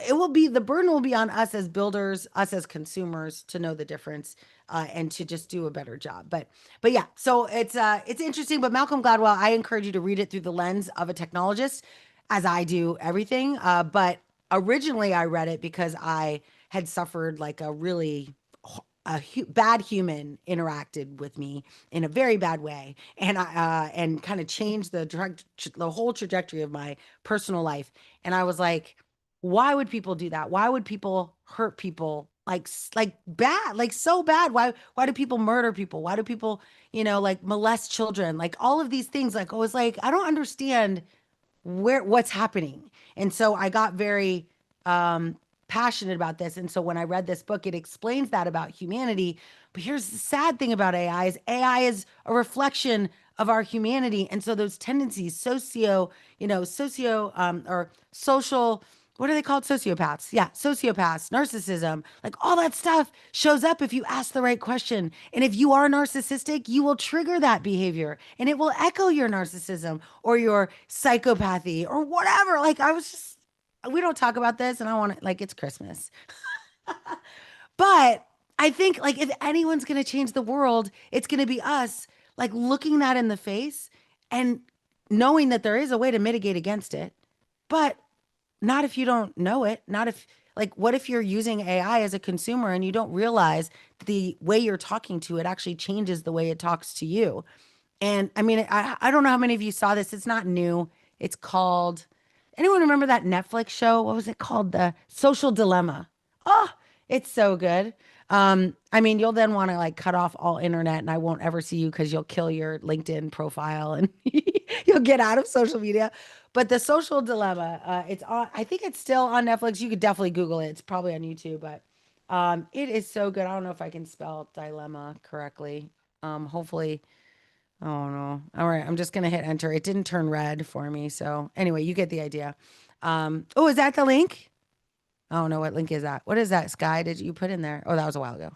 the burden will be on us as builders, us as consumers, to know the difference and to just do a better job. But yeah, so it's interesting. But Malcolm Gladwell, I encourage you to read it through the lens of a technologist, as I do everything. But originally, I read it because I had suffered like a really bad human interacted with me in a very bad way, and I and kind of changed the whole trajectory of my personal life. And I was like, Why would people do that? Why would people hurt people like bad, like so bad? Why do people murder people? Why do people, like molest children? Like all of these things. Like I was like, I don't understand what's happening. And so I got very um passionate about this. And so when I read this book, it explains that about humanity. But here's the sad thing about AI is AI is a reflection of our humanity. And so those tendencies, socio or social, what are they called? Sociopaths. Yeah, sociopaths, narcissism, like all that stuff shows up if you ask the right question. And if you are narcissistic, you will trigger that behavior and it will echo your narcissism or your psychopathy or whatever. Like, we don't talk about this and I want to, like, it's Christmas. But I think, like, if anyone's going to change the world, it's going to be us, like, looking that in the face and knowing that there is a way to mitigate against it. But not if you don't know it. Not if, like, what if you're using AI as a consumer and you don't realize the way you're talking to it actually changes the way it talks to you? And I mean, I don't know how many of you saw this. It's not new. It's called, anyone remember that Netflix show? What was it called? The Social Dilemma. Oh, it's so good. I mean, you'll then want to like cut off all internet and I won't ever see you because you'll kill your LinkedIn profile and you'll get out of social media. But the Social Dilemma, it's on, I think it's still on Netflix. You could definitely Google it. It's probably on YouTube, but it is so good. I don't know if I can spell dilemma correctly. Hopefully. Oh no. All right, I'm just gonna hit enter. It didn't turn red for me. So anyway, you get the idea. Oh, is that the link? I don't know what link is that. What is that, Sky? Did you put in there? Oh, that was a while ago.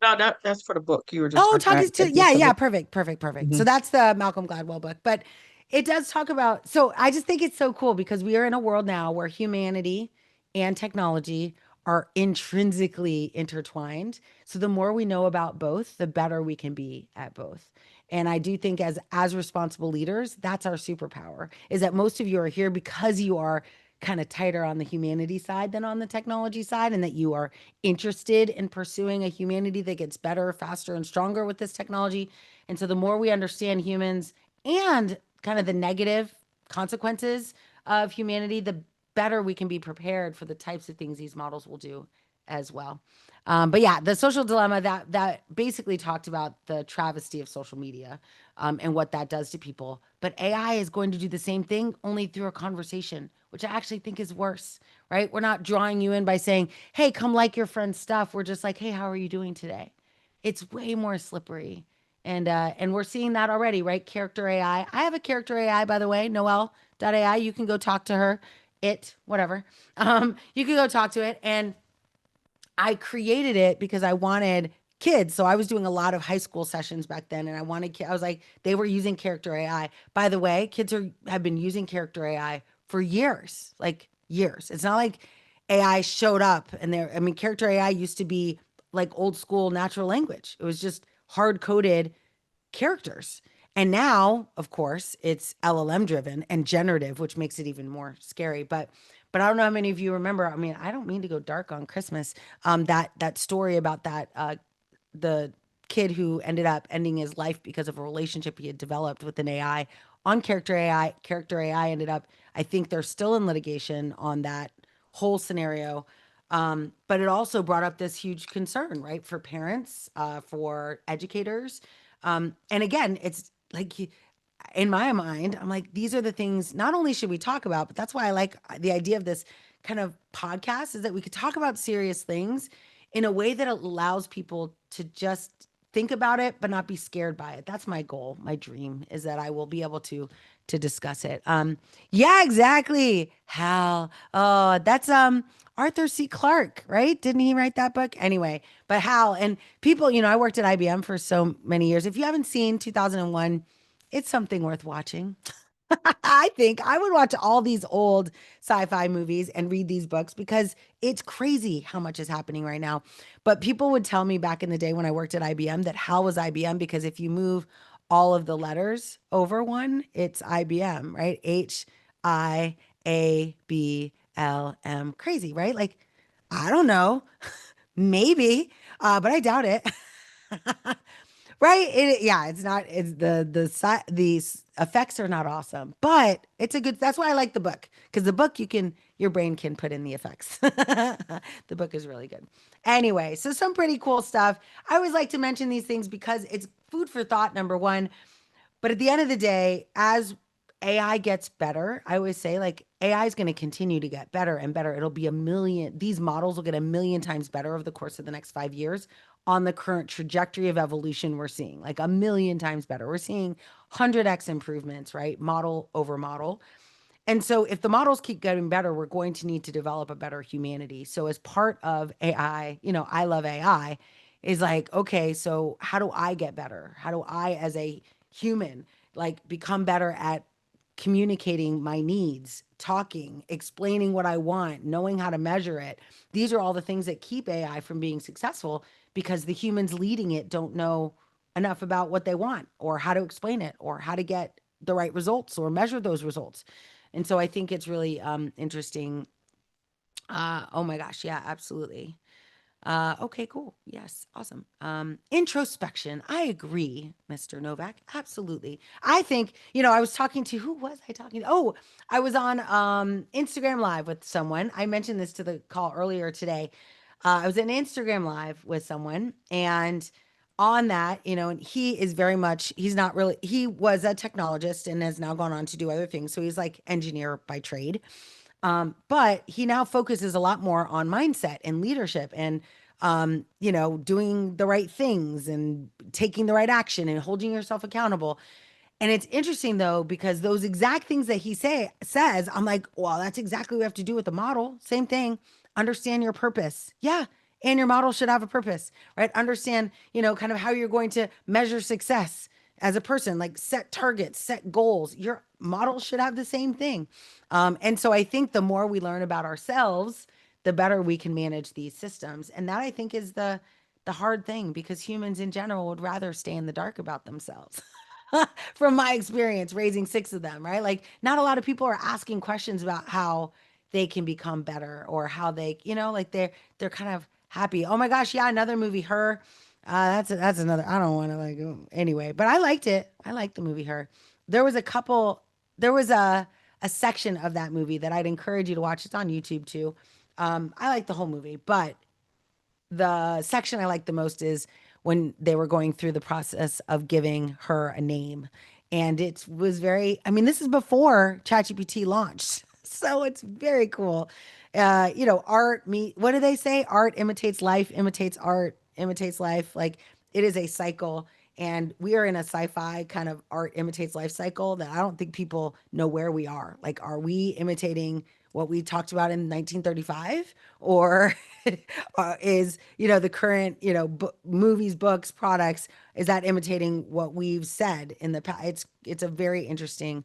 No, that's for the book you were just Oh, talking about. talking to, yeah, For yeah, the, perfect, perfect, perfect. So Mhm. that's the Malcolm Gladwell book, but it does talk about. So I just think it's so cool because we are in a world now where humanity and technology are intrinsically intertwined. So the more we know about both, the better we can be at both. And I do think as responsible leaders, that's our superpower. Is that most of you are here because you are kind of tighter on the humanity side than on the technology side, and that you are interested in pursuing a humanity that gets better, faster, and stronger with this technology. And so the more we understand humans and kind of the negative consequences of humanity, the better we can be prepared for the types of things these models will do as well. But yeah, the social dilemma that basically talked about the travesty of social media and what that does to people. But AI is going to do the same thing, only through a conversation, which I actually think is worse, right? We're not drawing you in by saying, hey, come like your friend's stuff. We're just like, hey, how are you doing today? It's way more slippery. And we're seeing that already, right? Character AI. I have a character AI, by the way, Noelle.ai. You can go talk to her. Whatever. You can go talk to it. And I created it because I wanted kids. So I was doing a lot of high school sessions back then, and I was like, they were using character AI. By the way, have been using character AI for years, like years. It's not like AI showed up and I mean, character AI used to be like old school natural language. It was just hard coded characters. And now, of course, it's LLM driven and generative, which makes it even more scary. But I don't know how many of you remember. I mean, I don't mean to go dark on Christmas. That story about that the kid who ended up ending his life because of a relationship he had developed with an AI on character AI. Character AI ended up, I think they're still in litigation on that whole scenario. But it also brought up this huge concern, right, for parents, for educators. And again, it's like in my mind, I'm like, these are the things not only should we talk about, but that's why I like the idea of this kind of podcast is that we could talk about serious things in a way that allows people to just think about it but not be scared by it. That's my goal. My dream is that I will be able to discuss it. Yeah, exactly. Hal. Oh, that's Arthur C. Clarke, right? Didn't he write that book? Anyway, but Hal and people, I worked at IBM for so many years. If you haven't seen 2001, it's something worth watching. I think I would watch all these old sci-fi movies and read these books because it's crazy how much is happening right now. But people would tell me back in the day when I worked at IBM that HAL was IBM because if you move all of the letters over one, it's IBM, right? HIABLM. Crazy, right? Like, I don't know. Maybe, but I doubt it. Right? Yeah, it's not. It's these effects are not awesome, but it's a good. That's why I like the book because the book your brain can put in the effects. The book is really good. Anyway, so some pretty cool stuff. I always like to mention these things because it's food for thought. Number one, but at the end of the day, as AI gets better, I always say like AI is going to continue to get better and better. It'll be these models will get a million times better over the course of the next 5 years on the current trajectory of evolution we're seeing, like a million times better. We're seeing 100x improvements, right? Model over model. And so if the models keep getting better, we're going to need to develop a better humanity. So as part of AI, I love AI is like, okay, so how do I get better? How do I as a human like become better at communicating my needs, talking, explaining what I want, knowing how to measure it? These are all the things that keep AI from being successful because the humans leading it don't know enough about what they want or how to explain it or how to get the right results or measure those results. And so I think it's really interesting. Oh my gosh, yeah, absolutely. Okay, cool. Yes, awesome. Introspection. I agree, Mr. Novak. Absolutely. I think, I was talking to, who was I talking to? Oh, I was on Instagram Live with someone. I mentioned this to the call earlier today. I was in Instagram Live with someone, and on that, and he is very much, he's not really, he was a technologist and has now gone on to do other things. So he's like engineer by trade. But he now focuses a lot more on mindset and leadership and, doing the right things and taking the right action and holding yourself accountable. And it's interesting though, because those exact things that he says, I'm like, well, that's exactly what we have to do with the model. Same thing. Understand your purpose. Yeah. And your model should have a purpose, right? Understand, kind of how you're going to measure success as a person, like set targets, set goals. Your model should have the same thing. And so I think the more we learn about ourselves, the better we can manage these systems. And that I think is the hard thing because humans in general would rather stay in the dark about themselves. From my experience raising six of them, right? Like not a lot of people are asking questions about how they can become better or how they, like they're kind of happy. Oh my gosh, yeah, another movie, Her. That's another. I don't want to like anyway, but I liked it. I liked the movie Her. There was a couple. There was a section of that movie that I'd encourage you to watch. It's on YouTube too. I like the whole movie, but the section I like the most is when they were going through the process of giving her a name. And it was I mean, this is before ChatGPT launched. So it's very cool. What do they say? Art imitates life, imitates art, imitates life. Like it is a cycle. And we are in a sci-fi kind of art imitates life cycle that I don't think people know where we are. Like, are we imitating what we talked about in 1935? Or is the current movies, books, products, is that imitating what we've said in the past? It's a very interesting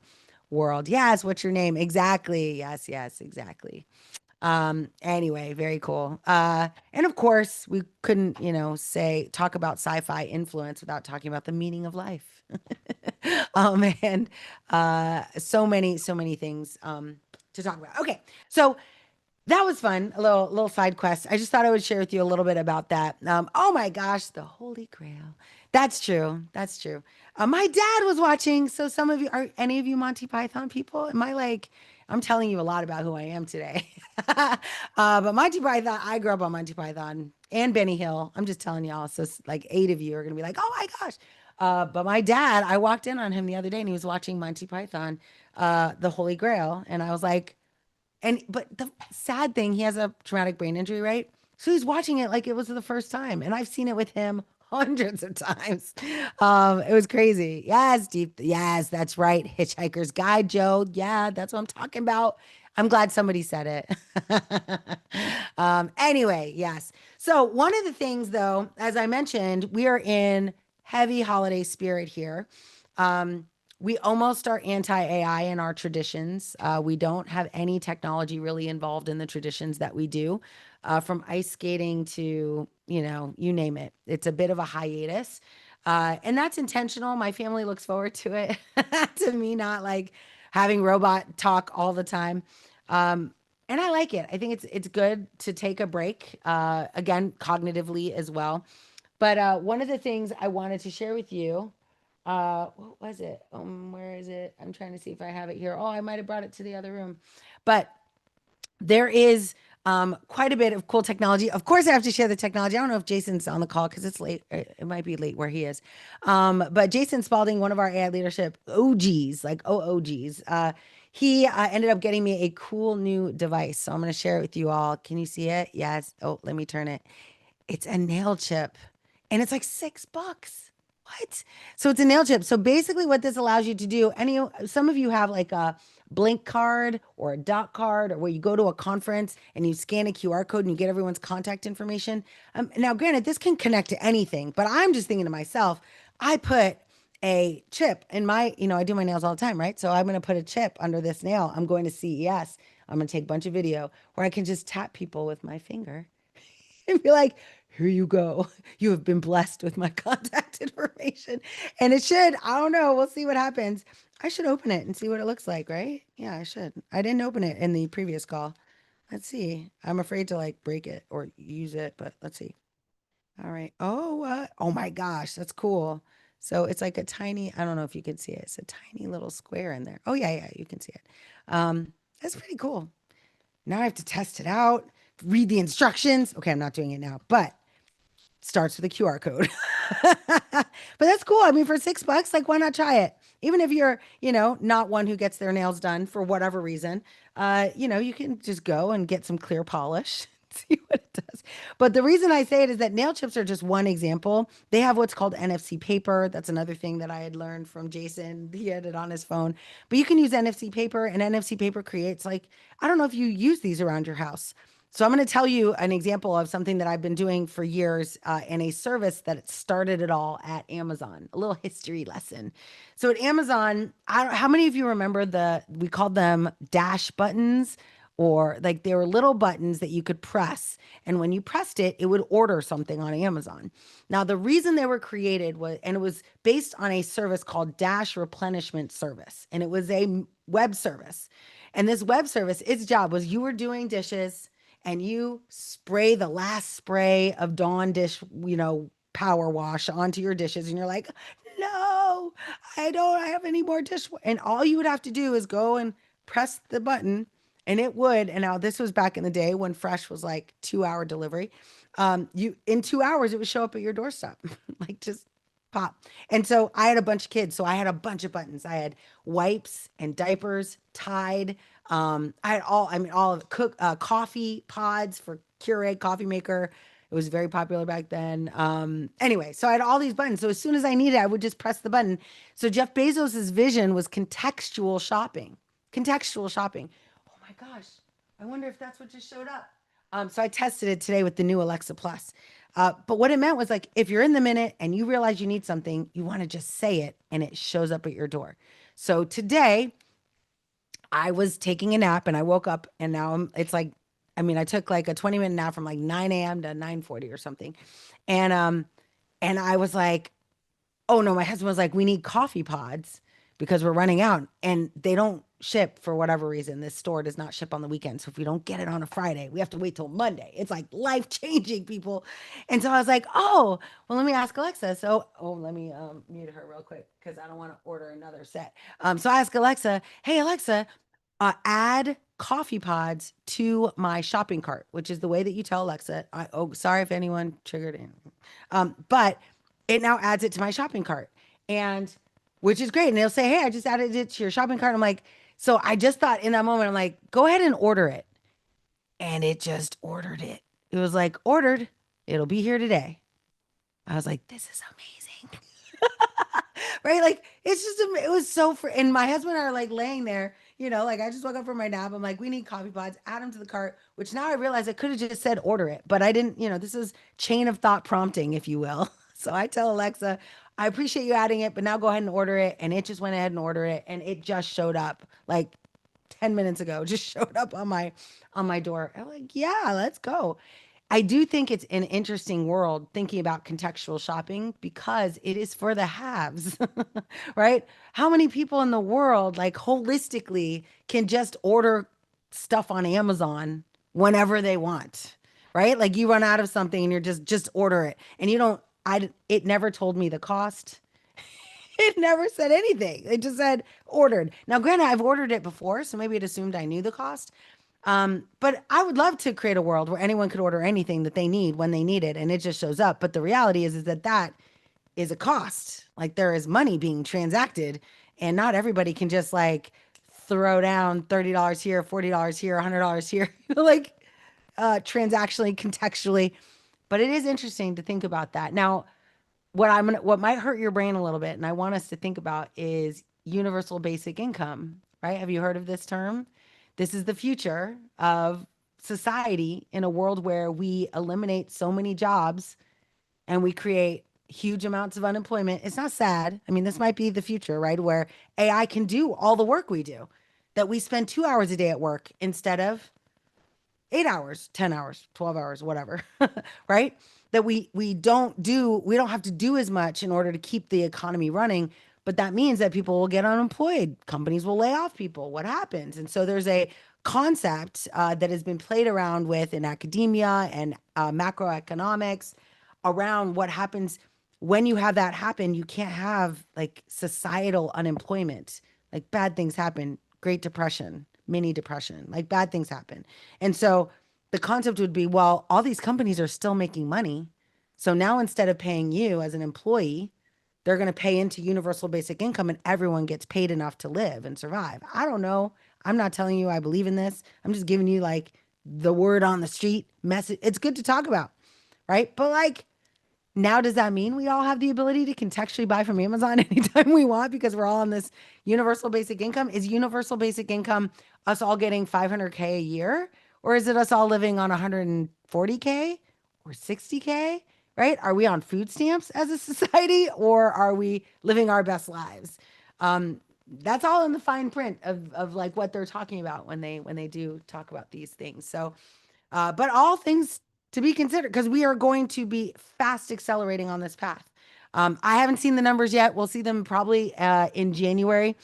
world. Yes, what's your name? Exactly. Yes, exactly. Anyway, very cool. And of course we couldn't talk about sci-fi influence without talking about the meaning of life. And so many things to talk about. Okay, so that was fun. A little side quest. I just thought I would share with you a little bit about that. Oh my gosh, the Holy Grail. That's true. That's true. My dad was watching. So some of you, are any of you Monty Python people? Am I like, I'm telling you a lot about who I am today. But Monty Python, I grew up on Monty Python and Benny Hill. I'm just telling y'all. So like 8 of you are gonna be like, oh my gosh. But my dad, I walked in on him the other day and he was watching Monty Python, the Holy Grail, and I was like, but the sad thing, he has a traumatic brain injury, right? So he's watching it like it was the first time, and I've seen it with him hundreds of times. It was crazy. Yes, deep. Yes, that's right. Hitchhiker's Guide, Joe. Yeah, that's what I'm talking about. I'm glad somebody said it. Anyway, yes. So one of the things, though, as I mentioned, we are in heavy holiday spirit here. Um, we almost are anti-AI in our traditions. We don't have any technology really involved in the traditions that we do, from ice skating to, you name it. It's a bit of a hiatus. And that's intentional. My family looks forward to it, to me, not like having robot talk all the time. And I like it. I think it's good to take a break, again, cognitively as well. But one of the things I wanted to share with you, what was it? Where is it? I'm trying to see if I have it here. Oh, I might have brought it to the other room. But there is quite a bit of cool technology. Of course, I have to share the technology. I don't know if Jason's on the call because it's late. It might be late where he is. But Jason Spalding, one of our AI leadership OGs, like OOGs, he ended up getting me a cool new device. So I'm going to share it with you all. Can you see it? Yes. Oh, let me turn it. It's a nail chip and it's like $6. What? So it's a nail chip. So basically what this allows you to do, some of you have like a Blink card or a dot card or where you go to a conference and you scan a QR code and you get everyone's contact information. Now, granted, this can connect to anything, but I'm just thinking to myself, I put a chip in my, I do my nails all the time, right? So I'm going to put a chip under this nail. I'm going to CES. I'm going to take a bunch of video where I can just tap people with my finger and be like, here you go. You have been blessed with my contact information. And it should, I don't know. We'll see what happens. I should open it and see what it looks like, right? Yeah, I should. I didn't open it in the previous call. Let's see. I'm afraid to like break it or use it, but let's see. All right. Oh my gosh, that's cool. So it's like a tiny, I don't know if you can see it. It's a tiny little square in there. Oh yeah, you can see it. That's pretty cool. Now I have to test it out, read the instructions. Okay, I'm not doing it now, but starts with a QR code. But that's cool. I mean, for $6, like, why not try it? Even if you're, not one who gets their nails done for whatever reason, you can just go and get some clear polish. See what it does. But the reason I say it is that nail chips are just one example. They have what's called NFC paper. That's another thing that I had learned from Jason. He had it on his phone. But you can use NFC paper, and NFC paper creates like, I don't know if you use these around your house. So I'm going to tell you an example of something that I've been doing for years in a service that started it all at Amazon. A little history lesson. So at Amazon, how many of you remember we called them dash buttons, or like they were little buttons that you could press, and when you pressed it, it would order something on Amazon. Now, the reason they were created and it was based on a service called Dash Replenishment Service, and it was a web service. And this web service, its job was you were doing dishes and you spray the last spray of Dawn dish, power wash onto your dishes, and you're like, no, I don't have any more dish. And all you would have to do is go and press the button, and it would. And now this was back in the day when Fresh was like 2-hour delivery. You in 2 hours, it would show up at your doorstep, like just pop. And so I had a bunch of kids, so I had a bunch of buttons. I had wipes and diapers, Tide. I had all of it. Coffee pods for Keurig coffee maker. It was very popular back then. Anyway, so I had all these buttons. So as soon as I needed, I would just press the button. So Jeff Bezos's vision was contextual shopping. Contextual shopping. Oh my gosh. I wonder if that's what just showed up. So I tested it today with the new Alexa Plus. But what it meant was like, if you're in the minute and you realize you need something, you want to just say it and it shows up at your door. So today I was taking a nap and I woke up and now it's like, I took like a 20-minute nap from like 9 a.m. to 9:40 or something. And I was like, oh no, my husband was like, we need coffee pods because we're running out and they don't ship for whatever reason. This store does not ship on the weekend. So if we don't get it on a Friday, we have to wait till Monday. It's like life changing, people. And so I was like, oh, well, let me ask Alexa. So, let me mute her real quick because I don't want to order another set. So I asked Alexa, hey, Alexa, add coffee pods to my shopping cart, which is the way that you tell Alexa. Sorry if anyone triggered in. But it now adds it to my shopping cart, and which is great. And they'll say, hey, I just added it to your shopping cart. I'm like, so I just thought in that moment, I'm like, go ahead and order it. And it just ordered it. It was like, ordered. It'll be here today. I was like, this is amazing. Right? Like, it's just, it was so, and my husband and I are like laying there, like I just woke up from my nap. I'm like, we need coffee pods, add them to the cart, which now I realize I could have just said order it, but I didn't, this is chain of thought prompting, if you will. So I tell Alexa, I appreciate you adding it, but now go ahead and order it. And it just went ahead and ordered it. And it just showed up like 10 minutes ago, just showed up on my door. I'm like, yeah, let's go. I do think it's an interesting world thinking about contextual shopping because it is for the haves, right? How many people in the world, like holistically, can just order stuff on Amazon whenever they want, right? Like you run out of something and you're just order it. And you don't, it never told me the cost. It never said anything. It just said ordered. Now, granted, I've ordered it before, so maybe it assumed I knew the cost. But I would love to create a world where anyone could order anything that they need when they need it, and it just shows up. But the reality is that that is a cost. Like there is money being transacted, and not everybody can just like throw down $30 here, $40 here, $100 here, like transactionally, contextually. But it is interesting to think about that. Now, what might hurt your brain a little bit, and I want us to think about is universal basic income, right? Have you heard of this term? This is the future of society in a world where we eliminate so many jobs and we create huge amounts of unemployment. It's not sad. I mean, this might be the future, right? Where AI can do all the work we do, that we spend 2 hours a day at work instead of 8 hours, 10 hours, 12 hours, whatever, right? That we don't have to do as much in order to keep the economy running. But that means that people will get unemployed. Companies will lay off people. What happens? And so there's a concept that has been played around with in academia and macroeconomics around what happens when you have that happen. You can't have like societal unemployment. Like bad things happen. Great Depression, mini depression, like bad things happen. And so the concept would be, well, all these companies are still making money. So now instead of paying you as an employee, they're going to pay into universal basic income and everyone gets paid enough to live and survive. I don't know. I'm not telling you I believe in this. I'm just giving you like the word on the street message. It's good to talk about, right? But like, now, does that mean we all have the ability to contextually buy from Amazon anytime we want because we're all on this universal basic income? Is universal basic income us all getting 500K a year? Or is it us all living on 140K or 60K, right? Are we on food stamps as a society or are we living our best lives? That's all in the fine print of like what they're talking about when they do talk about these things. So, but all things to be considered because we are going to be fast accelerating on this path. I haven't seen the numbers yet. We'll see them probably in January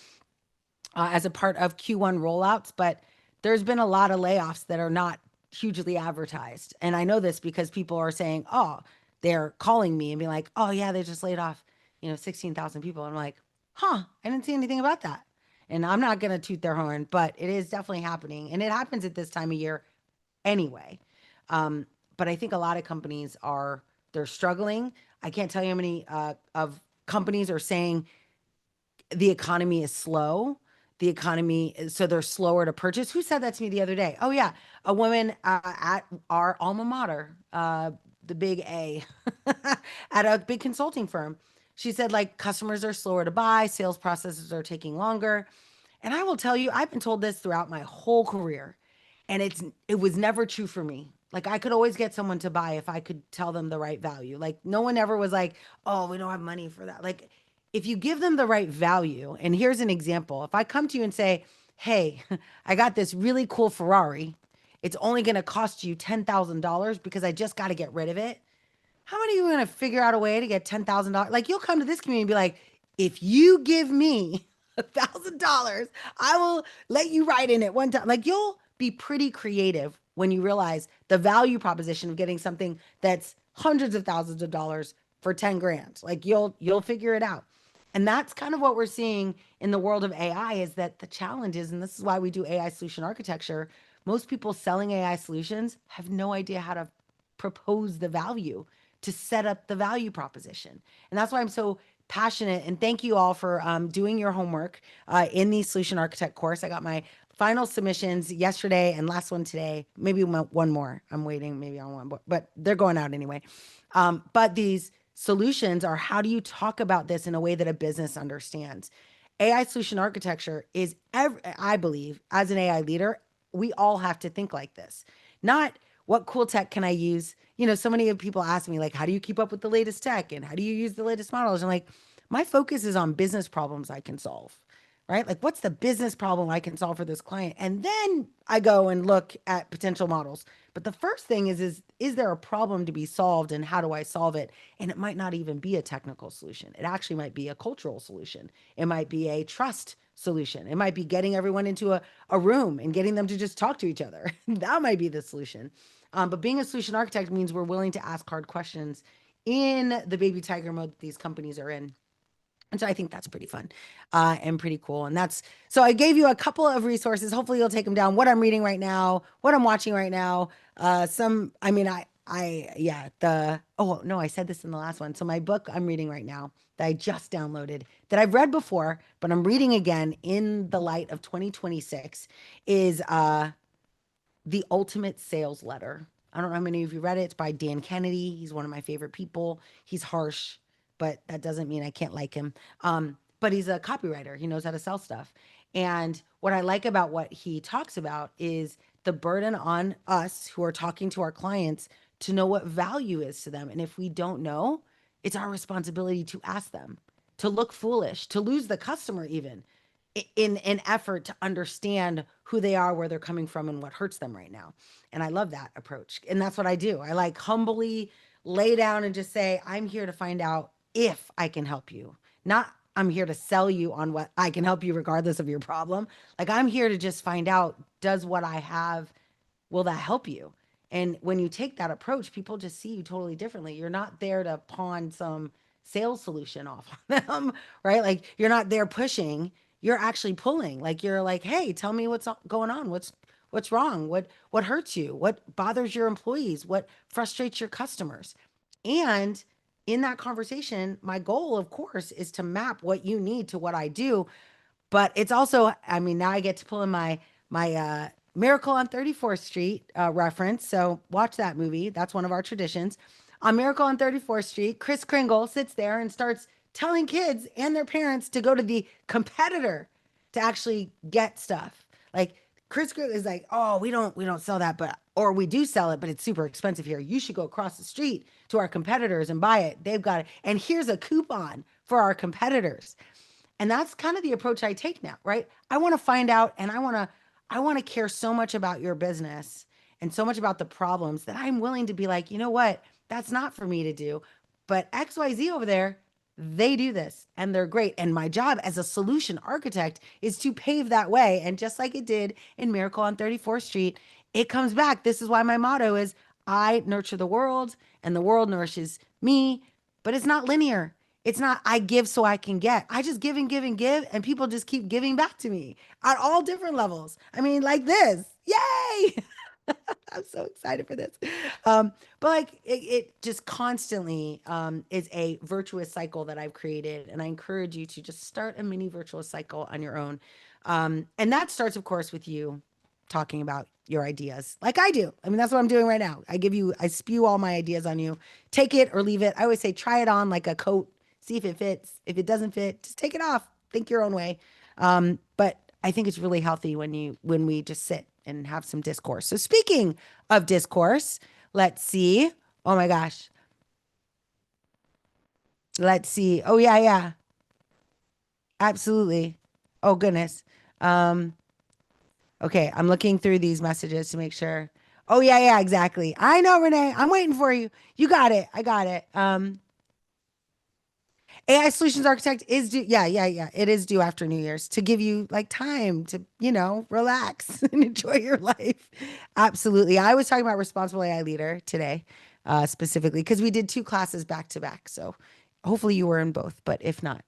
as a part of Q1 rollouts, but there's been a lot of layoffs that are not hugely advertised. And I know this because people are saying, oh, they're calling me and being like, oh yeah, they just laid off, 16,000 people. I'm like, huh, I didn't see anything about that. And I'm not going to toot their horn, but it is definitely happening. And it happens at this time of year anyway. But I think a lot of companies they're struggling. I can't tell you how many of companies are saying the economy is slow. So they're slower to purchase. Who said that to me the other day? Oh yeah, a woman at our alma mater, the big A, at a big consulting firm. She said like customers are slower to buy, sales processes are taking longer. And I will tell you, I've been told this throughout my whole career, and it was never true for me. Like I could always get someone to buy if I could tell them the right value. Like no one ever was like, "Oh, we don't have money for that." Like if you give them the right value, and here's an example. If I come to you and say, "Hey, I got this really cool Ferrari. It's only going to cost you $10,000 because I just got to get rid of it." How many of you are going to figure out a way to get $10,000? Like you'll come to this community and be like, "If you give me $1,000, I will let you ride in it one time." Like you'll be pretty creative when you realize the value proposition of getting something that's hundreds of thousands of dollars for 10 grand. Like you'll figure it out. And that's kind of what we're seeing in the world of AI is that the challenge is, and this is why we do AI solution architecture, most people selling AI solutions have no idea how to propose the value to set up the value proposition. And that's why I'm so passionate. And thank you all for doing your homework in the solution architect course. I got my final submissions yesterday and last one today, maybe one more. I'm waiting maybe on one, but they're going out anyway. But these solutions are how do you talk about this in a way that a business understands? AI solution architecture is, I believe, as an AI leader, we all have to think like this. Not what cool tech can I use? So many people ask me, like, how do you keep up with the latest tech? And how do you use the latest models? And like, my focus is on business problems I can solve, right? Like, what's the business problem I can solve for this client? And then I go and look at potential models. But the first thing is there a problem to be solved and how do I solve it? And it might not even be a technical solution. It actually might be a cultural solution. It might be a trust solution. It might be getting everyone into a room and getting them to just talk to each other. That might be the solution. But being a solution architect means we're willing to ask hard questions in the baby tiger mode that these companies are in. And so I think that's pretty fun and pretty cool. And that's so I gave you a couple of resources. Hopefully you'll take them down. What I'm reading right now, what I'm watching right now. I mean, yeah, oh no, I said this in the last one. So my book I'm reading right now that I just downloaded that I've read before, but I'm reading again in the light of 2026 is The Ultimate Sales Letter. I don't know how many of you read it. It's by Dan Kennedy. He's one of my favorite people. He's harsh, but that doesn't mean I can't like him. But he's a copywriter. He knows how to sell stuff. And what I like about what he talks about is the burden on us who are talking to our clients to know what value is to them. And if we don't know, it's our responsibility to ask them, to look foolish, to lose the customer even in an effort to understand who they are, where they're coming from, and what hurts them right now. And I love that approach. And that's what I do. I like humbly lay down and just say, I'm here to find out if I can help you. Not I'm here to sell you on what I can help you regardless of your problem. Like I'm here to just find out, does what I have, will that help you? And when you take that approach, people just see you totally differently. You're not there to pawn some sales solution off on them, right? Like you're not there pushing, you're actually pulling. Like you're like, "Hey, tell me what's going on. What's wrong? What hurts you? What bothers your employees? What frustrates your customers?" And in that conversation, my goal, of course, is to map what you need to what I do, but it's also, I mean, now I get to pull in my Miracle on 34th Street reference. So watch that movie. That's one of our traditions. On Miracle on 34th Street, Kris Kringle sits there and starts telling kids and their parents to go to the competitor to actually get stuff. Like Kris Kringle is like, "Oh, we don't sell that, but or we do sell it, but it's super expensive here. You should go across the street to our competitors and buy it. They've got it. And here's a coupon for our competitors." And that's kind of the approach I take now, right? I want to find out and I want to care so much about your business and so much about the problems that I'm willing to be like, "You know what? That's not for me to do, but XYZ over there, they do this and they're great." And my job as a solution architect is to pave that way. And just like it did in Miracle on 34th Street, it comes back. This is why my motto is I nurture the world and the world nourishes me, but it's not linear. It's not I give so I can get. I just give and give and give, and people just keep giving back to me at all different levels. I mean, like this. Yay! I'm so excited for this. But like it just constantly is a virtuous cycle that I've created. And I encourage you to just start a mini virtuous cycle on your own. And that starts, of course, with you talking about your ideas like I do. I mean, that's what I'm doing right now. I spew all my ideas on you. Take it or leave it. I always say, try it on like a coat, see if it fits. If it doesn't fit, just take it off. Think your own way. But I think it's really healthy when we just sit and have some discourse. So speaking of discourse, let's see. Oh my gosh. Let's see. Oh yeah, yeah. Absolutely. Oh goodness. Um, okay, I'm looking through these messages to make sure. Oh yeah, yeah, exactly. I know, Renee. I'm waiting for you. You got it. I got it. AI solutions architect is due. Yeah, yeah, yeah. It is due after New Year's to give you like time to, relax and enjoy your life. Absolutely. I was talking about responsible AI leader today, specifically because we did two classes back to back. So hopefully you were in both, but if not,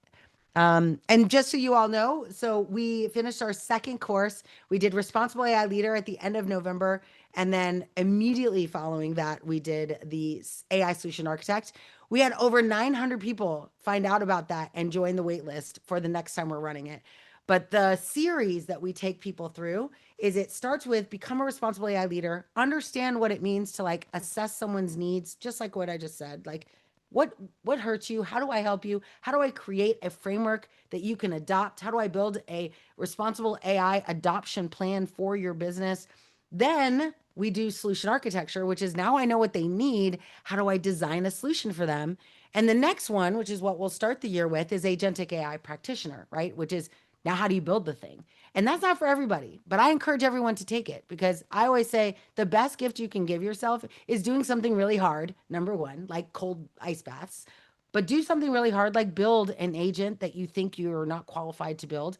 and just so you all know, so we finished our second course. We did Responsible AI Leader at the end of November. And then immediately following that, we did the AI Solution Architect. We had over 900 people find out about that and join the wait list for the next time we're running it. But the series that we take people through is it starts with become a responsible AI leader, understand what it means to like assess someone's needs, just like what I just said. Like what hurts you? How do I help you? How do I create a framework that you can adopt? How do I build a responsible AI adoption plan for your business? Then we do solution architecture, which is now I know what they need. How do I design a solution for them? And the next one, which is what we'll start the year with, is agentic AI practitioner, right? Which is now how do you build the thing? And that's not for everybody, but I encourage everyone to take it because I always say the best gift you can give yourself is doing something really hard. Number one, like cold ice baths, but do something really hard, like build an agent that you think you're not qualified to build.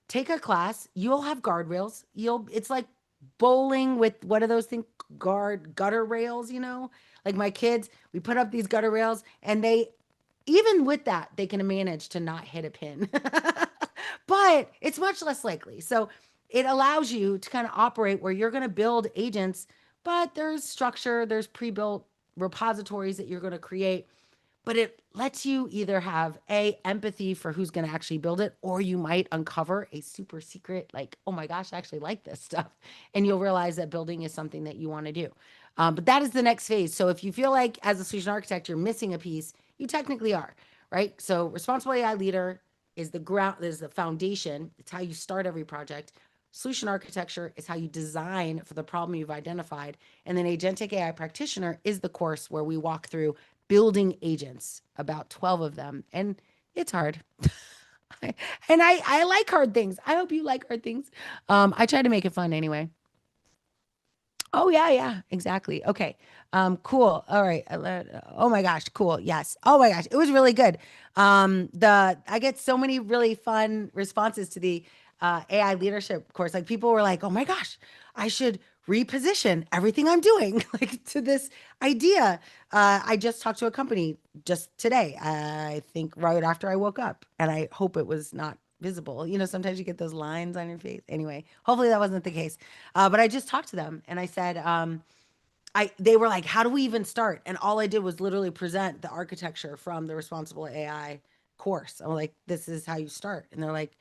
Take a class. You'll have guardrails. It's like bowling with what are those things? Gutter rails, Like my kids, we put up these gutter rails and they, even with that, they can manage to not hit a pin. But it's much less likely. So it allows you to kind of operate where you're going to build agents, but there's structure, there's pre-built repositories that you're going to create, but it lets you either have empathy for who's going to actually build it, or you might uncover a super secret, like, oh my gosh, I actually like this stuff. And you'll realize that building is something that you want to do. But that is the next phase. So if you feel like as a solution architect, you're missing a piece, you technically are, right? So responsible AI leader is the ground, is the foundation. It's how you start every project. Solution architecture is how you design for the problem you've identified. And then agentic AI practitioner is the course where we walk through building agents, about 12 of them. And it's hard. And I like hard things. I hope you like hard things. I try to make it fun anyway. Oh yeah, exactly. Okay. Cool. All right. Oh my gosh, cool. Yes. Oh my gosh, it was really good. I get so many really fun responses to the AI leadership course. Like people were like, "Oh my gosh, I should reposition everything I'm doing like to this idea." I just talked to a company just today. I think right after I woke up, and I hope it was not visible. You know, sometimes you get those lines on your face. Anyway, hopefully that wasn't the case. But I just talked to them and I said, they were like, how do we even start? And all I did was literally present the architecture from the responsible AI course. I'm like, this is how you start. And they're like,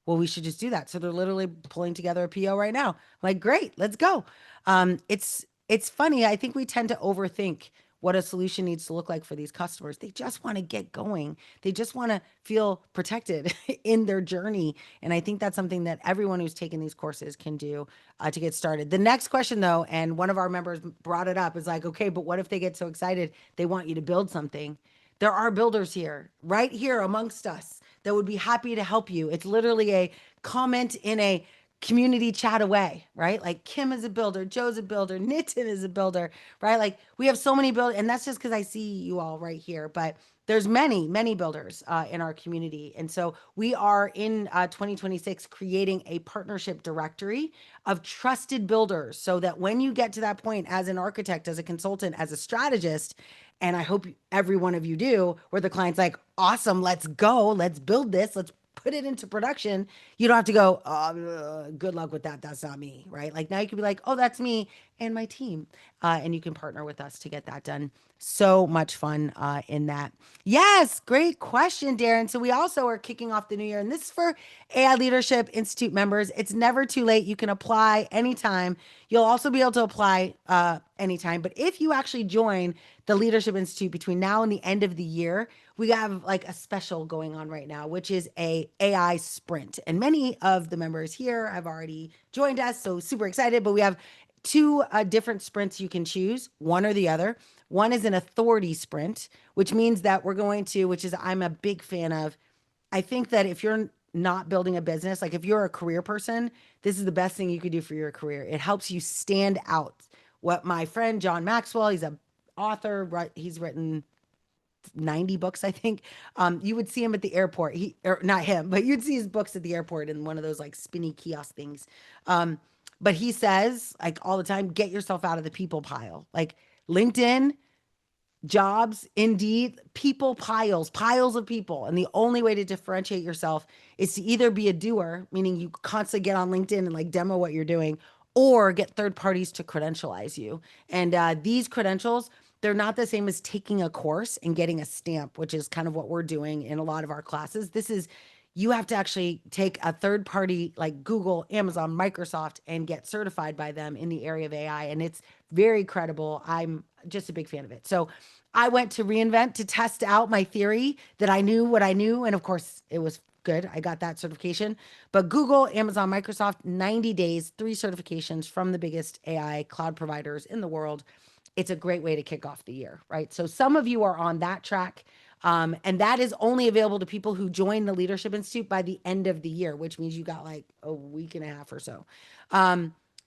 well, we should just do that. So they're literally pulling together a PO right now. I'm like, great, let's go. It's funny. I think we tend to overthink what a solution needs to look like for these customers. They just want to get going. They just want to feel protected in their journey. And I think that's something that everyone who's taken these courses can do to get started. The next question, though, and one of our members brought it up, is like, okay, but what if they get so excited they want you to build something? There are builders here, right here amongst us, that would be happy to help you. It's literally a comment in a community chat away, right? Like Kim is a builder, Joe's a builder, Nitin is a builder, right? Like we have so many builders, and that's just because I see you all right here, but there's many builders in our community. And so we are in 2026 creating a partnership directory of trusted builders so that when you get to that point as an architect, as a consultant, as a strategist, and I hope every one of you do, where the client's like, awesome, let's go, let's build this, let's put it into production. You don't have to go, oh, good luck with that. That's not me, right? Like now you can be like, oh, that's me and my team. And you can partner with us to get that done. So much fun in that. Yes, great question, Darren. So we also are kicking off the new year, and this is for AI Leadership Institute members. It's never too late. You can apply anytime. You'll also be able to apply anytime. But if you actually join the Leadership Institute between now and the end of the year, we have like a special going on right now, which is a AI sprint. And many of the members here have already joined us, so super excited. But we have two different sprints you can choose, one or the other. One is an authority sprint, which means that we're going to, which is I'm a big fan of. I think that if you're not building a business, like if you're a career person, this is the best thing you could do for your career. It helps you stand out. What my friend John Maxwell, he's a author, he's written 90 books, I think. You would see him at the airport. Or not him, but you'd see his books at the airport in one of those like spinny kiosk things. But he says, like all the time, get yourself out of the people pile. Like LinkedIn, jobs, Indeed, people piles of people. And the only way to differentiate yourself is to either be a doer, meaning you constantly get on LinkedIn and like demo what you're doing, or get third parties to credentialize you. And these credentials, they're not the same as taking a course and getting a stamp, which is kind of what we're doing in a lot of our classes. This is, you have to actually take a third party like Google, Amazon, Microsoft, and get certified by them in the area of AI. And it's very credible. I'm just a big fan of it. So I went to reInvent to test out my theory that I knew what I knew. And of course, it was good. I got that certification. But Google, Amazon, Microsoft, 90 days, 3 certifications from the biggest AI cloud providers in the world. It's a great way to kick off the year, right? So some of you are on that track. And that is only available to people who join the Leadership Institute by the end of the year, which means you got like a week and a half or so.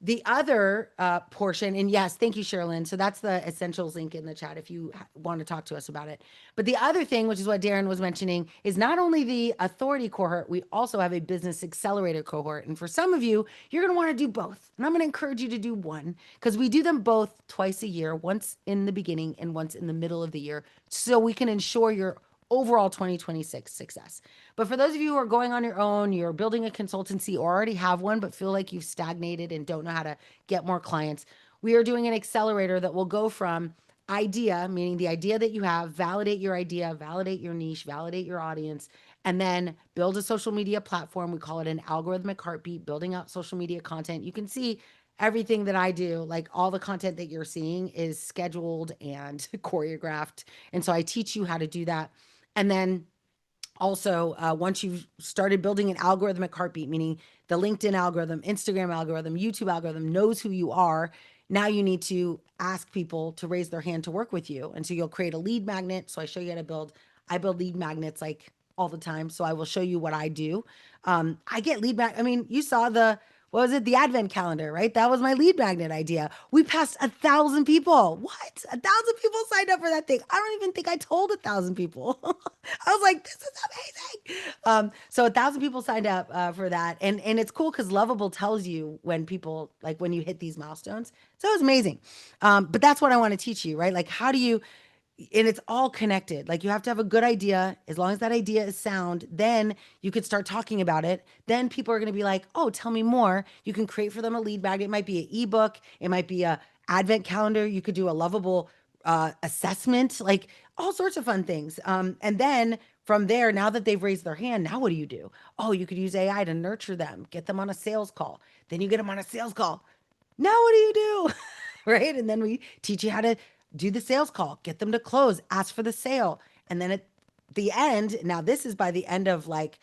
The other portion, and yes, thank you, Sherilyn. So that's the essentials link in the chat if you want to talk to us about it. But the other thing, which is what Darren was mentioning, is not only the authority cohort, we also have a business accelerator cohort. And for some of you, you're going to want to do both. And I'm going to encourage you to do one because we do them both twice a year, once in the beginning and once in the middle of the year, so we can ensure your overall 2026 success. But for those of you who are going on your own, you're building a consultancy or already have one, but feel like you've stagnated and don't know how to get more clients, we are doing an accelerator that will go from idea, meaning the idea that you have, validate your idea, validate your niche, validate your audience, and then build a social media platform. We call it an algorithmic heartbeat, building out social media content. You can see everything that I do, like all the content that you're seeing is scheduled and choreographed. And so I teach you how to do that. And then also, once you've started building an algorithmic heartbeat, meaning the LinkedIn algorithm, Instagram algorithm, YouTube algorithm knows who you are, now you need to ask people to raise their hand to work with you. And so you'll create a lead magnet. So I show you how to build, I build lead magnets like all the time. So I will show you what I do. I get I mean, you saw what was it? The advent calendar, right? That was my lead magnet idea. We passed 1,000 people. What? 1,000 people signed up for that thing. I don't even think I told 1,000 people. I was like, this is amazing. So 1,000 people signed up for that. And it's cool because Lovable tells you when people, like when you hit these milestones. So it was amazing. But that's what I want to teach you, right? Like, how do you, and it's all connected. Like you have to have a good idea. As long as that idea is sound, then you could start talking about it. Then people are going to be like, oh, tell me more. You can create for them a lead magnet. It might be an ebook. It might be a advent calendar. You could do a Lovable assessment, like all sorts of fun things. And then from there, now that they've raised their hand, now what do you do? Oh, you could use AI to nurture them, get them on a sales call. Then you get them on a sales call. Now what do you do? Right? And then we teach you how to do the sales call, get them to close, ask for the sale. And then at the end, now this is by the end of like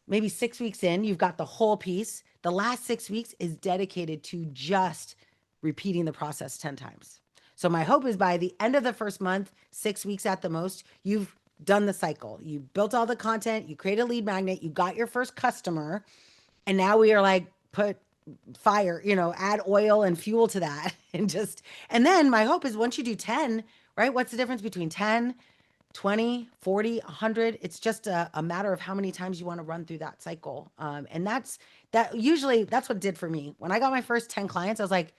maybe 6 weeks in, you've got the whole piece. The last 6 weeks is dedicated to just repeating the process 10 times. So my hope is by the end of the first month, 6 weeks at the most, you've done the cycle. You built all the content, you create a lead magnet, you got your first customer, and now we are like, put fire, add oil and fuel to that and then my hope is once you do 10, right? What's the difference between 10, 20, 40, 100? It's just a matter of how many times you want to run through that cycle. And usually that's what it did for me. When I got my first 10 clients, I was like,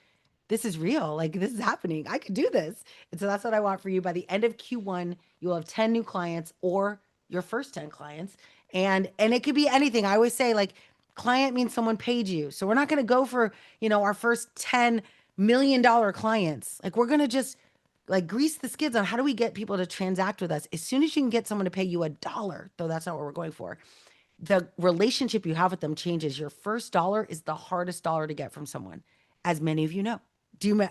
this is real. Like this is happening. I could do this. And so that's what I want for you. By the end of Q1, you'll have 10 new clients or your first 10 clients. And it could be anything. I always say like client means someone paid you. So we're not going to go for, our first $10 million clients. Like we're going to just like grease the skids on how do we get people to transact with us. As soon as you can get someone to pay you $1, though that's not what we're going for, the relationship you have with them changes. Your first dollar is the hardest dollar to get from someone, as many of you know.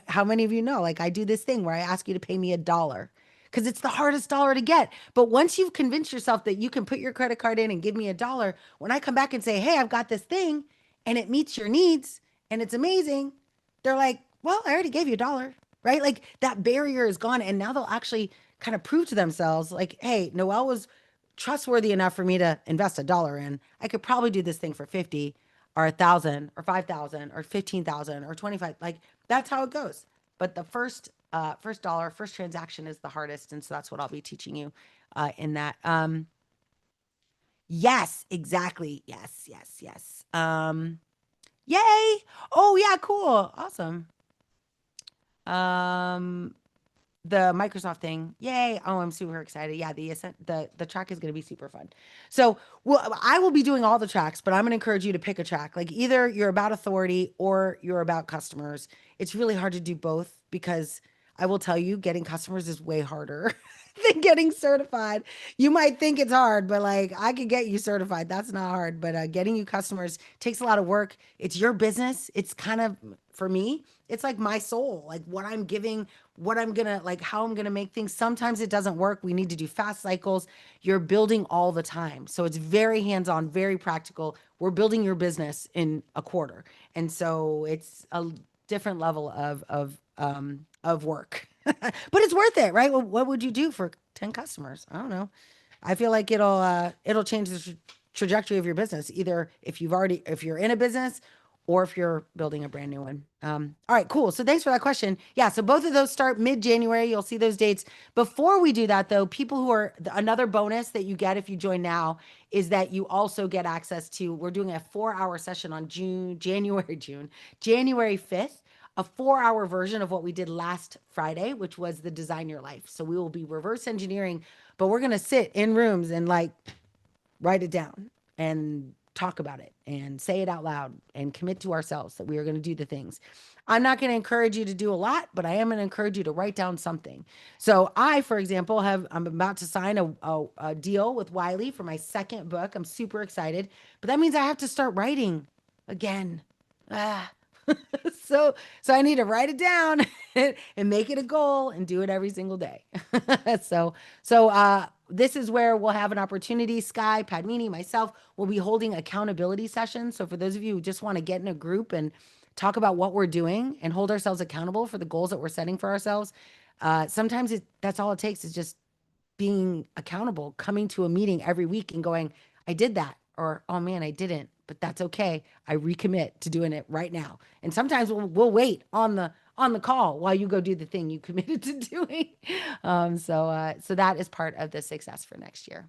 How many of you know? Like I do this thing where I ask you to pay me $1 because it's the hardest dollar to get. But once you've convinced yourself that you can put your credit card in and give me $1, when I come back and say, hey, I've got this thing and it meets your needs and it's amazing, they're like, well, I already gave you $1, right? Like that barrier is gone. And now they'll actually kind of prove to themselves like, hey, Noelle was trustworthy enough for me to invest $1 in. I could probably do this thing for 50 or 1,000 or 5,000 or 15,000 or 25. Like that's how it goes. But the first dollar, first transaction is the hardest. And so that's what I'll be teaching you in that. Yes, exactly. Yes. Yay. Oh yeah, cool. Awesome. The Microsoft thing. Yay. Oh, I'm super excited. Yeah, the track is going to be super fun. So I will be doing all the tracks, but I'm going to encourage you to pick a track. Like either you're about authority or you're about customers. It's really hard to do both because I will tell you, getting customers is way harder than getting certified. You might think it's hard, but like I could get you certified. That's not hard. But getting you customers takes a lot of work. It's your business. It's kind of, for me, it's like my soul, like what I'm giving, what I'm gonna, like how I'm gonna make things. Sometimes it doesn't work. We need to do fast cycles. You're building all the time. So it's very hands-on, very practical. We're building your business in a quarter. And so it's a different level of work, but it's worth it, right? Well, what would you do for 10 customers? I don't know. I feel like it'll change the trajectory of your business. Either if you're in a business or if you're building a brand new one. All right, cool. So thanks for that question. Yeah, so both of those start mid-January. You'll see those dates. Before we do that, though, people who are another bonus that you get if you join now is that you also get access to, we're doing a 4-hour session on January 5th, a 4-hour version of what we did last Friday, which was the Design Your Life. So we will be reverse engineering, but we're going to sit in rooms and like write it down and talk about it and say it out loud and commit to ourselves that we are going to do the things. I'm not going to encourage you to do a lot, but I am going to encourage you to write down something. So I, for example, I'm about to sign a deal with Wiley for my second book. I'm super excited, but that means I have to start writing again. Ah. So I need to write it down and make it a goal and do it every single day. So this is where we'll have an opportunity. Sky, Padmini, myself will be holding accountability sessions. So for those of you who just want to get in a group and talk about what we're doing and hold ourselves accountable for the goals that we're setting for ourselves, sometimes that's all it takes is just being accountable, coming to a meeting every week and going, I did that, or oh man, I didn't, but that's okay. I recommit to doing it right now. And sometimes we'll wait on the call while you go do the thing you committed to doing. So that is part of the success for next year.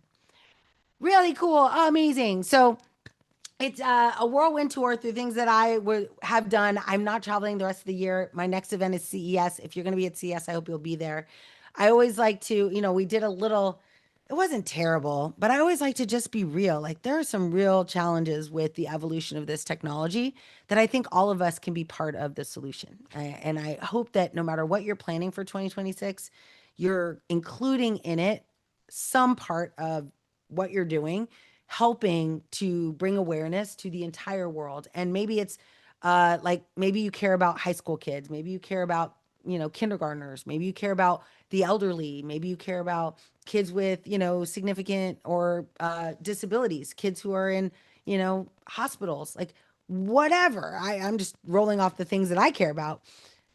Really cool, amazing. So it's a whirlwind tour through things that I would have done. I'm not traveling the rest of the year. My next event is CES. If you're going to be at CES, I hope you'll be there. I always like to, we did a little, it wasn't terrible, but I always like to just be real. Like there are some real challenges with the evolution of this technology that I think all of us can be part of the solution. And I hope that no matter what you're planning for 2026, you're including in it some part of what you're doing, helping to bring awareness to the entire world. And maybe it's like maybe you care about high school kids, maybe you care about kindergartners, maybe you care about the elderly, maybe you care about kids with significant or disabilities, kids who are in hospitals, like whatever. I'm just rolling off the things that I care about,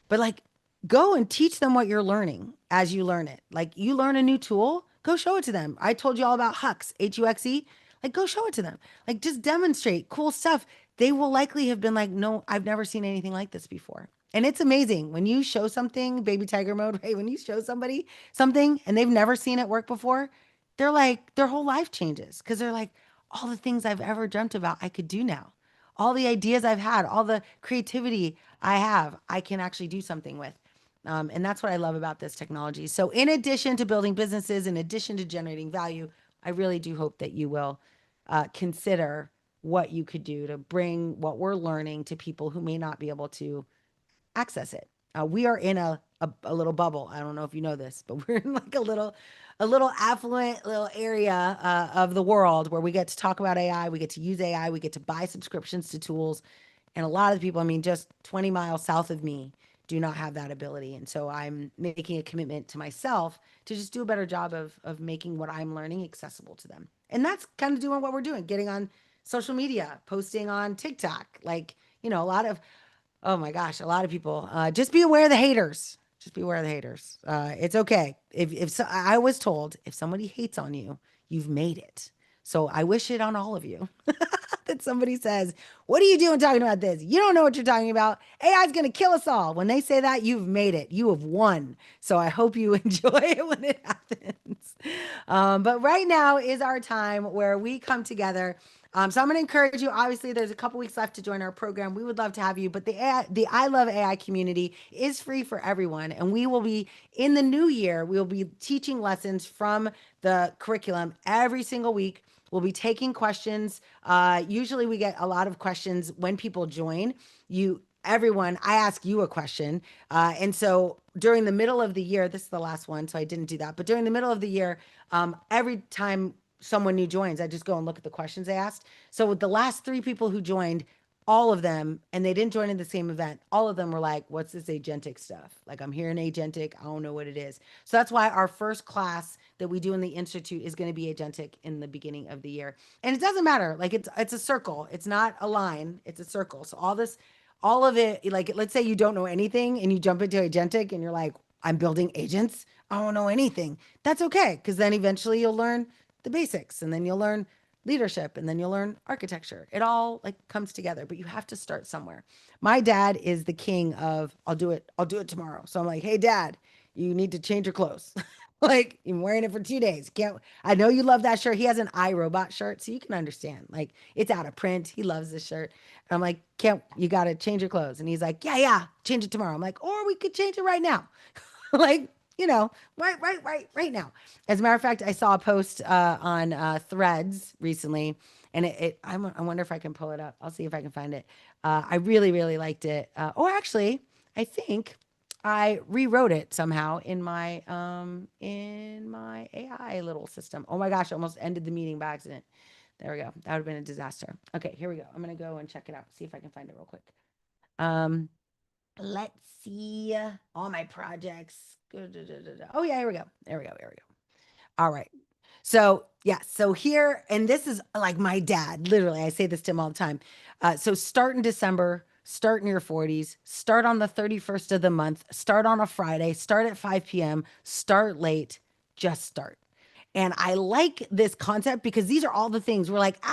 but like go and teach them what you're learning as you learn it. Like you learn a new tool, go show it to them. I told you all about Hux, Huxe. Like go show it to them. Like just demonstrate cool stuff. They will likely have been like, no, I've never seen anything like this before. And it's amazing when you show something, baby tiger mode, right? When you show somebody something and they've never seen it work before, they're like, their whole life changes because they're like, all the things I've ever dreamt about, I could do now. All the ideas I've had, all the creativity I have, I can actually do something with. And that's what I love about this technology. So in addition to building businesses, in addition to generating value, I really do hope that you will consider what you could do to bring what we're learning to people who may not be able to access it. We are in a little bubble. I don't know if you know this, but we're in like a little affluent little area of the world where we get to talk about AI, we get to use AI, we get to buy subscriptions to tools. And a lot of people, I mean, just 20 miles south of me do not have that ability. And so I'm making a commitment to myself to just do a better job of making what I'm learning accessible to them. And that's kind of doing what we're doing, getting on social media, posting on TikTok, like, a lot of, oh my gosh, a lot of people, just be aware of the haters. Just be aware of the haters. It's okay. I was told if somebody hates on you, you've made it. So I wish it on all of you that somebody says, what are you doing talking about this? You don't know what you're talking about. AI is going to kill us all. When they say that, you've made it. You have won. So I hope you enjoy it when it happens. But right now is our time where we come together. So I'm going to encourage you. Obviously, there's a couple weeks left to join our program. We would love to have you. But the I Love AI community is free for everyone. And we will be in the new year. We will be teaching lessons from the curriculum every single week. We'll be taking questions. Usually we get a lot of questions when people join. Everyone, I ask you a question. And so during the middle of the year, this is the last one, so I didn't do that. But during the middle of the year, every time someone new joins, I just go and look at the questions they asked. So with the last 3 people who joined, all of them, and they didn't join in the same event, all of them were like, what's this agentic stuff? Like, I'm hearing agentic, I don't know what it is. So that's why our first class that we do in the Institute is going to be agentic in the beginning of the year. And it doesn't matter. Like, it's a circle. It's not a line. It's a circle. So all of it, like, let's say you don't know anything and you jump into agentic and you're like, I'm building agents. I don't know anything. That's okay. Because then eventually you'll learn the basics, and then you'll learn leadership, and then you'll learn architecture. It all like comes together, but you have to start somewhere. My dad is the king of I'll do it tomorrow. So I'm like, hey dad, you need to change your clothes. Like you're wearing it for 2 days. Can't I know you love that shirt. He has an iRobot shirt, so you can understand. Like it's out of print. He loves this shirt. And I'm like, can't you gotta change your clothes? And he's like, yeah, change it tomorrow. I'm like, or we could change it right now. Like, right now. As a matter of fact, I saw a post on Threads recently, and I wonder if I can pull it up. I'll see if I can find it. I really, really liked it. Or actually, I think I rewrote it somehow in my AI little system. Oh my gosh, I almost ended the meeting by accident. There we go. That would have been a disaster. Okay, here we go. I'm gonna go and check it out. See if I can find it real quick. Um, let's see all my projects. Oh yeah, here we go. There we go. There we go. All right. So yeah, so here, and this is like my dad, literally, I say this to him all the time. So start in December, start in your 40s, start on the 31st of the month, start on a Friday, start at 5 p.m., start late, just start. And I like this concept because these are all the things we're like,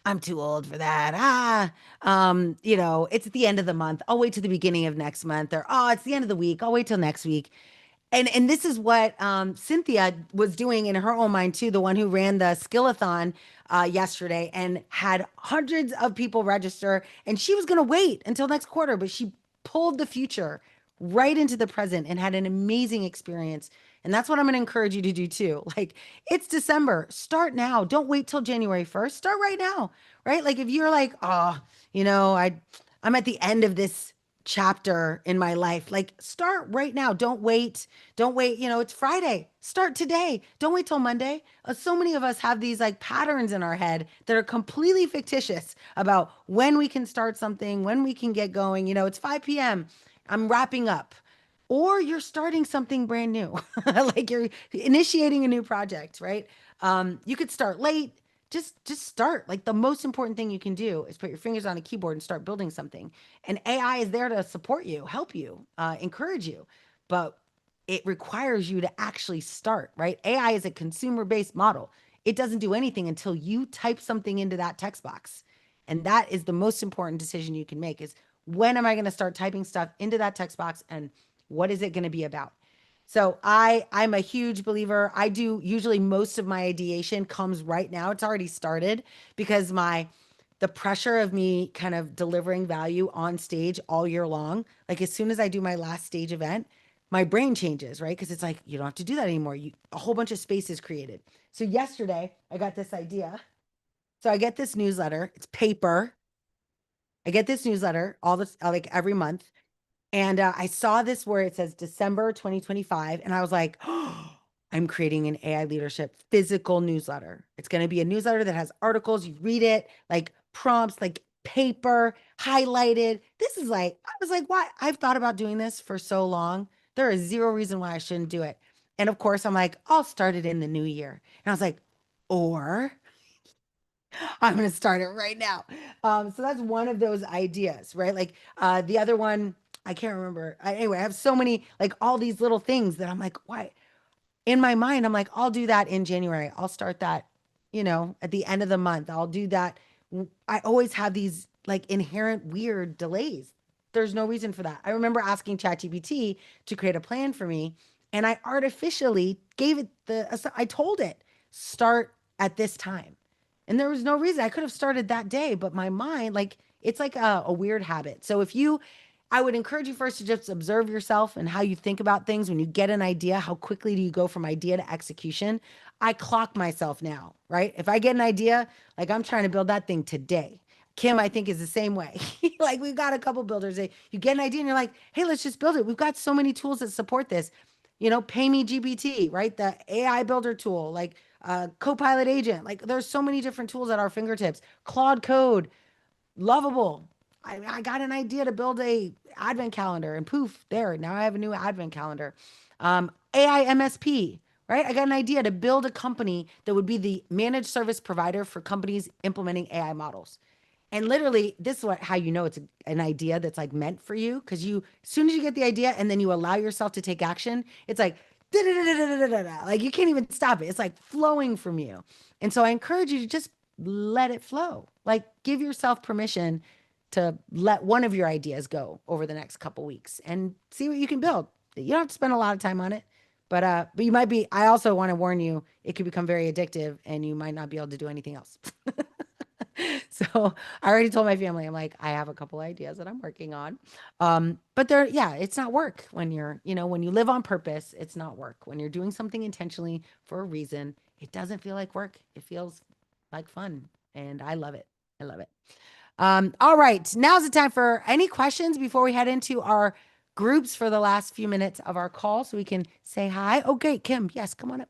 I'm too old for that. It's at the end of the month. I'll wait till the beginning of next month. Or, oh, it's the end of the week. I'll wait till next week. And this is what Cynthia was doing in her own mind too, the one who ran the Skillathon yesterday and had hundreds of people register. And she was going to wait until next quarter, but she pulled the future right into the present and had an amazing experience. And that's what I'm going to encourage you to do too. Like it's December, start now. Don't wait till January 1st. Start right now, right? Like if you're like, oh, I'm at the end of this chapter in my life. Like start right now. Don't wait. Don't wait. It's Friday. Start today. Don't wait till Monday. So many of us have these like patterns in our head that are completely fictitious about when we can start something, when we can get going. It's 5 p.m. I'm wrapping up. Or you're starting something brand new. Like you're initiating a new project, right? You could start late. Just start. Like the most important thing you can do is put your fingers on a keyboard and start building something. And AI is there to support you, help you, encourage you. But it requires you to actually start, right? AI is a consumer-based model. It doesn't do anything until you type something into that text box. And that is the most important decision you can make is when am I going to start typing stuff into that text box and what is it going to be about? So I'm a huge believer. I do usually most of my ideation comes right now. It's already started because the pressure of me kind of delivering value on stage all year long, like as soon as I do my last stage event, my brain changes, right? Because it's like you don't have to do that anymore. A whole bunch of space is created. So yesterday I got this idea. So I get this newsletter. It's paper. I get this newsletter all this like every month. And I saw this where it says December 2025. And I was like, oh, I'm creating an AI leadership physical newsletter. It's going to be a newsletter that has articles. You read it, like prompts, like paper, highlighted. I was like, why? I've thought about doing this for so long. There is zero reason why I shouldn't do it. And of course, I'm like, I'll start it in the new year. And I was like, or I'm going to start it right now. So that's one of those ideas, right? Like the other one, I can't remember. Anyway, I have so many, like all these little things that I'm like, why? In my mind, I'm like, I'll do that in January. I'll start that, at the end of the month. I'll do that. I always have these like inherent weird delays. There's no reason for that. I remember asking ChatGPT to create a plan for me, and I artificially gave it I told it, start at this time. And there was no reason I could have started that day, but my mind, like, it's like a weird habit. So I would encourage you first to just observe yourself and how you think about things. When you get an idea, how quickly do you go from idea to execution? I clock myself now, right? If I get an idea, like I'm trying to build that thing today. Kim, I think, is the same way. Like we've got a couple builders. You get an idea and you're like, hey, let's just build it. We've got so many tools that support this. Pay me GPT, right? The AI builder tool, like Copilot agent. Like there's so many different tools at our fingertips. Claude Code, Lovable. I got an idea to build a advent calendar and poof, there. Now I have a new advent calendar. AI MSP, right? I got an idea to build a company that would be the managed service provider for companies implementing AI models. And literally, this is how you know it's an idea that's like meant for you. Because as soon as you get the idea and then you allow yourself to take action, it's like, da-da-da-da-da-da-da-da. Like you can't even stop it. It's like flowing from you. And so I encourage you to just let it flow. Like give yourself permission to let one of your ideas go over the next couple weeks and see what you can build. You don't have to spend a lot of time on it, but you might be. I also want to warn you, it could become very addictive, and you might not be able to do anything else. So I already told my family, I'm like, I have a couple ideas that I'm working on. But they're, yeah, it's not work when you're, when you live on purpose, it's not work. When you're doing something intentionally for a reason, it doesn't feel like work. It feels like fun. And I love it. I love it. All right. Now's the time for any questions before we head into our groups for the last few minutes of our call so we can say hi. Oh, great. Kim. Yes, come on up.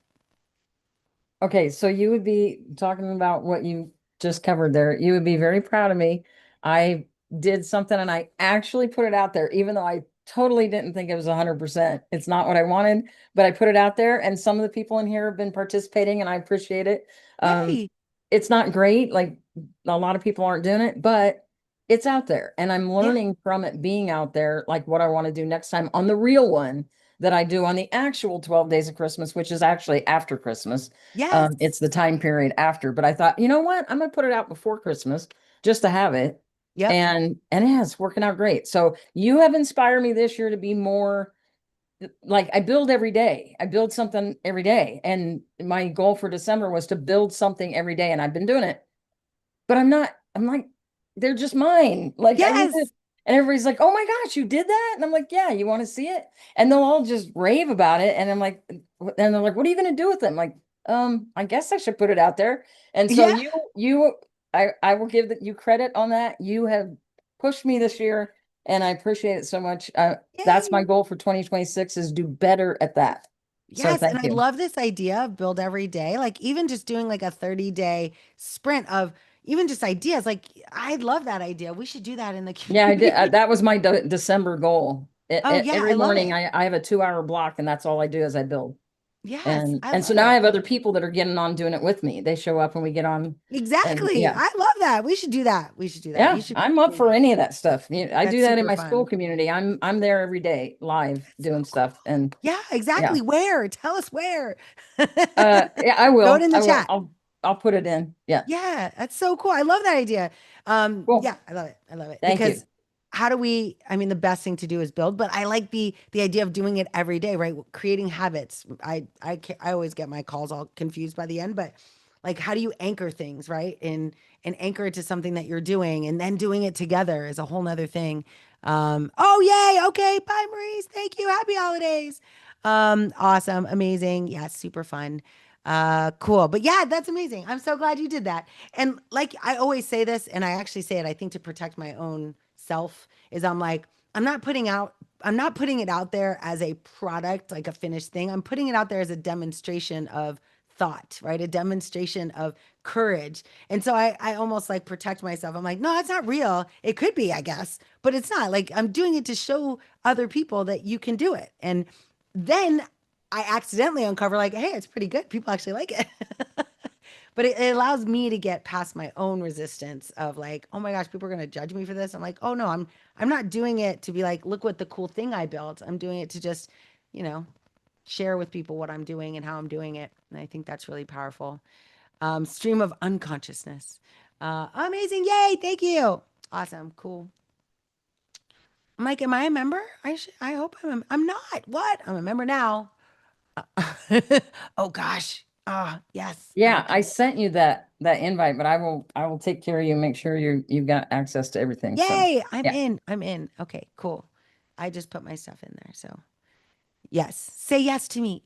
Okay, so you would be talking about what you just covered there. You would be very proud of me. I did something and I actually put it out there, even though I totally didn't think it was 100%. It's not what I wanted, but I put it out there, and some of the people in here have been participating, and I appreciate it. Yay. It's not great, like a lot of people aren't doing it, but it's out there, and I'm Yeah. learning from it being out there, like what I want to do next time on the real one that I do on the actual 12 days of Christmas, which is actually after Christmas. Yes. It's the time period after, but I thought, you know what? I'm gonna put it out before Christmas just to have it. Yep. And yeah, it's working out great. So you have inspired me this year to be more like I build every day. I build something every day. And my goal for December was to build something every day. And I've been doing it, but I'm like, they're just mine. Like I need to, Yes. and everybody's like, oh my gosh, you did that? And I'm like, yeah, you want to see it? And they'll all just rave about it. And I'm like, and they're like, what are you going to do with them? Like, I guess I should put it out there. And so Yeah. I will give you credit on that. You have pushed me this year, and I appreciate it so much. That's my Yay. goal for 2026 is do better at that. So Yes, and thank I you. love this idea of build every day. Like even just doing like a 30-day sprint of even just ideas. Like I love that idea. We should do that in the Yeah, I did. community. That was my December goal. Oh yeah, Every I love morning it. I have a 2 hour block, and that's all I do is I build. Yes, And I and so love now I it. have other people that are getting on doing it with me. They show up and we get on, and Exactly. yeah. I love that. We should do that. We should do that. You Yeah, should be I'm up doing for that. any of that stuff. I do That's that in super my school fun. community. I'm there every day live That's so doing cool. stuff. And Yeah, yeah. exactly. Where? Tell us where. Yeah, I Throw it will. in the I will. chat. I'll put it in. Yeah. Yeah, that's so cool. I love that idea. Cool. Yeah, I love it. I love it Thank you. because how do we, I mean, the best thing to do is build, but I like the idea of doing it every day, right? Creating habits. I always get my calls all confused by the end, but like how do you anchor things, right? And anchor it to something that you're doing and then doing it together is a whole nother thing. Oh yay, okay, bye Maurice. Thank you. Happy holidays. Awesome, amazing. Yeah, super fun. Cool. But yeah, that's amazing. I'm so glad you did that. And like I always say this, and I actually say it, I think to protect my own self, is I'm like, I'm not putting it out there as a product, like a finished thing. I'm putting it out there as a demonstration of thought, right? A demonstration of courage. And so I almost like protect myself. I'm like, no, it's not real. It could be, I guess, but it's not. Like I'm doing it to show other people that you can do it. And then I accidentally uncover like, hey, it's pretty good. People actually like it. But it allows me to get past my own resistance of like, oh my gosh, people are gonna judge me for this. I'm like, oh no, I'm not doing it to be like, look what the cool thing I built. I'm doing it to just, you know, share with people what I'm doing and how I'm doing it. And I think that's really powerful. Stream of unconsciousness. Amazing. Yay. Thank you. Awesome. Cool. Mike, am I a member? I hope I'm not. What? I'm a member now. Oh gosh. Ah, yes. Yeah, I Okay. sent you that invite, but I will take care of you and make sure you've got access to everything. So Yay. I'm yeah. in. I'm in. Okay, cool. I just put my stuff in there. So yes. Say yes to me.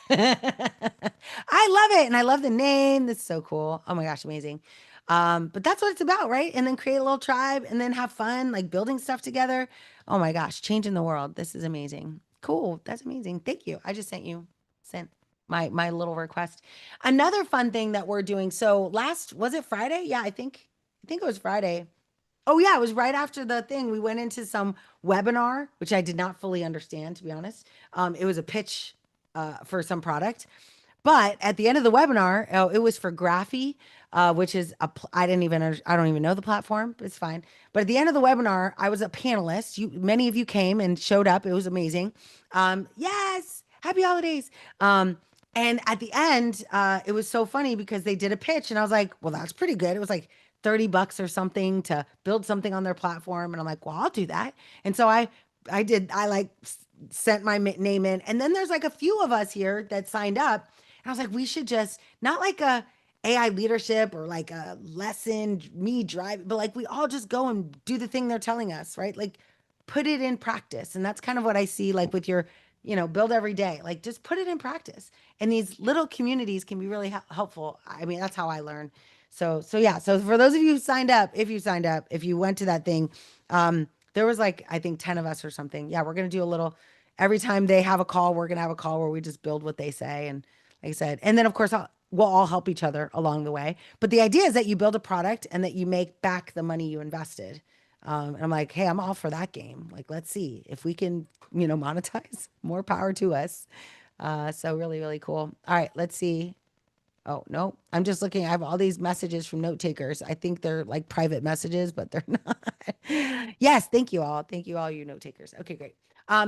I love it. And I love the name. That's so cool. Oh my gosh, amazing. But that's what it's about, right? And then create a little tribe and then have fun, like building stuff together. Oh my gosh, changing the world. This is amazing. Cool. That's amazing. Thank you. I just sent my little request. Another fun thing that we're doing. So last, was it Friday? Yeah, I think it was Friday. Oh yeah, it was right after the thing. We went into some webinar, which I did not fully understand, to be honest. It was a pitch for some product, but at the end of the webinar, it was for Graphy, which is I don't even know the platform, but it's fine. But at the end of the webinar, I was a panelist. Many of you came and showed up. It was amazing. Yes, happy holidays. And at the end, it was so funny because they did a pitch and I was like, well, that's pretty good. It was like $30 or something to build something on their platform. And I'm like, well, I'll do that. And so I like sent my name in. And then there's like a few of us here that signed up. And I was like, we should just, not like a AI leadership or like a lesson, me drive, but like we all just go and do the thing they're telling us, right? Like put it in practice. And that's kind of what I see like with your, build every day. Like just put it in practice. And these little communities can be really helpful. I mean, that's how I learn. So yeah. So for those of you who signed up, if you went to that thing, there was like I think 10 of us or something. Yeah, we're gonna do a little. Every time they have a call, we're gonna have a call where we just build what they say, and like I said, and then of course we'll all help each other along the way. But the idea is that you build a product and that you make back the money you invested. And I'm like, hey, I'm all for that game. Like, let's see if we can, monetize. More power to us. So really, really cool. All right, let's see. Oh, no, I'm just looking. I have all these messages from note takers. I think they're like private messages, but they're not. Yes, thank you all. Thank you all, you note takers. Okay, great.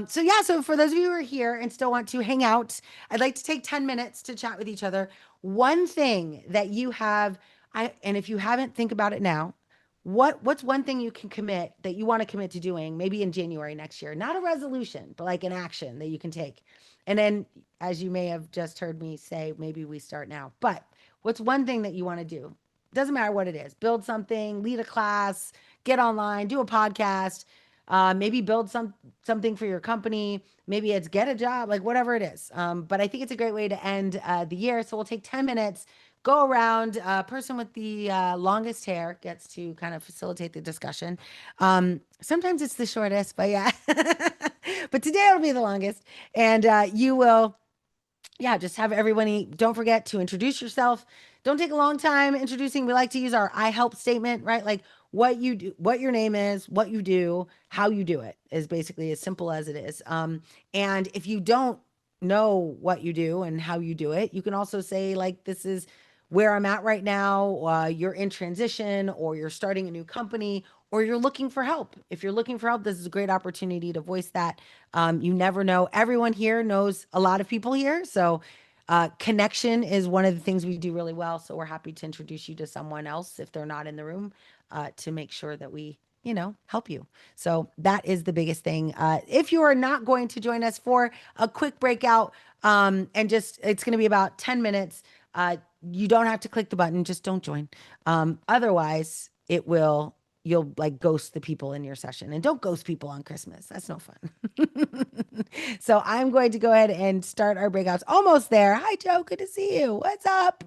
So yeah, so for those of you who are here and still want to hang out, I'd like to take 10 minutes to chat with each other. One thing that you have, and if you haven't, think about it now. What's one thing you can commit that you want to commit to doing maybe in January next year? Not a resolution, but like an action that you can take. And then, as you may have just heard me say, maybe we start now. But what's one thing that you want to do? Doesn't matter what it is. Build something, lead a class, get online, do a podcast, maybe build something for your company. Maybe it's get a job, like whatever it is. But I think it's a great way to end the year. So we'll take 10 minutes, go around. Person with the longest hair gets to kind of facilitate the discussion. Sometimes it's the shortest, but yeah. But today it'll be the longest. And you will, yeah, just have everybody, don't forget to introduce yourself. Don't take a long time introducing. We like to use our I help statement, right? Like what you do, what your name is, what you do, how you do it is basically as simple as it is. And if you don't know what you do and how you do it, you can also say, like, this is where I'm at right now. You're in transition, or you're starting a new company, or you're looking for help. If you're looking for help, this is a great opportunity to voice that. You never know. Everyone here knows a lot of people here. So connection is one of the things we do really well. So we're happy to introduce you to someone else if they're not in the room, to make sure that we, help you. So that is the biggest thing. If you are not going to join us for a quick breakout, and just, it's going to be about 10 minutes. You don't have to click the button, just don't join. Otherwise, you'll like ghost the people in your session, and don't ghost people on Christmas. That's no fun. So I'm going to go ahead and start our breakouts. Almost there. Hi, Joe. Good to see you. What's up?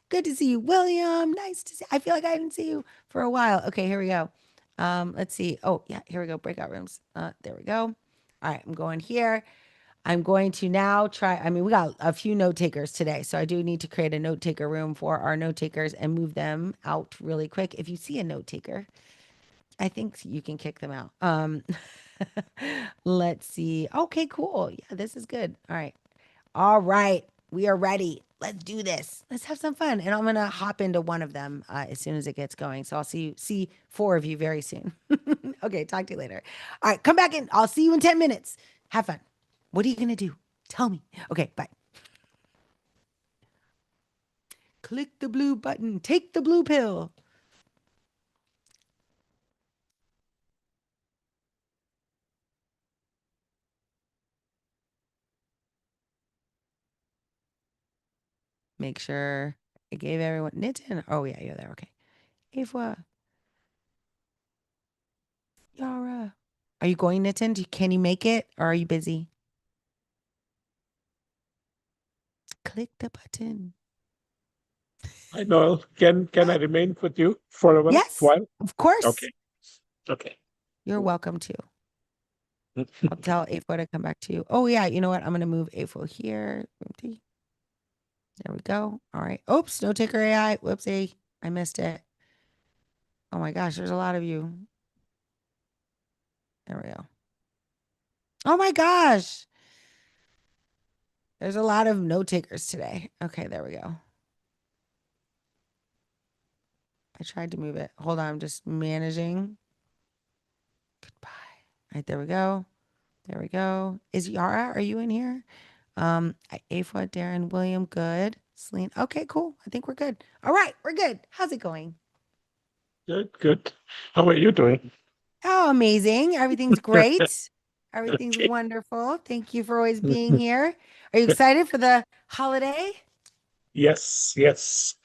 Good to see you, William. Nice to see. I feel like I didn't see you for a while. Okay, here we go. Let's see. Oh, yeah, here we go. Breakout rooms. There we go. All right, I'm going here. I'm going to now try. I mean, we got a few note takers today, so I do need to create a note taker room for our note takers and move them out really quick. If you see a note taker, I think you can kick them out. Let's see. Okay, cool. Yeah, this is good. All right. All right. We are ready. Let's do this. Let's have some fun. And I'm gonna hop into one of them as soon as it gets going. So I'll see four of you very soon. Okay, talk to you later. All right, come back in. I'll see you in 10 minutes. Have fun. What are you gonna do? Tell me. Okay, bye. Click the blue button. Take the blue pill. Make sure I gave everyone Nitin. Oh yeah, you're there. Okay. Ava, Yara. Are you going, Nitin? Can you make it, or are you busy? Click the button. Hi, Noel. Can I remain with you for a Yes, while? of course. Okay. Okay. You're welcome to. I'll tell Afo to come back to you. Oh yeah, you know what? I'm gonna move Afo here. Empty. There we go. All right. Oops, no taker AI. Whoopsie. I missed it. Oh my gosh, there's a lot of you. There we go. Oh my gosh. There's a lot of note takers today. Okay, there we go. I tried to move it. Hold on, I'm just managing. Goodbye. All right, there we go. There we go. Is Yara, are you in here? Ava, Darren, William, good. Celine, okay, cool. I think we're good. All right, we're good. How's it going? Good, good. How are you doing? Oh, amazing. Everything's great. Everything's Okay. wonderful. Thank you for always being here. Are you excited for the holiday? Yes, yes.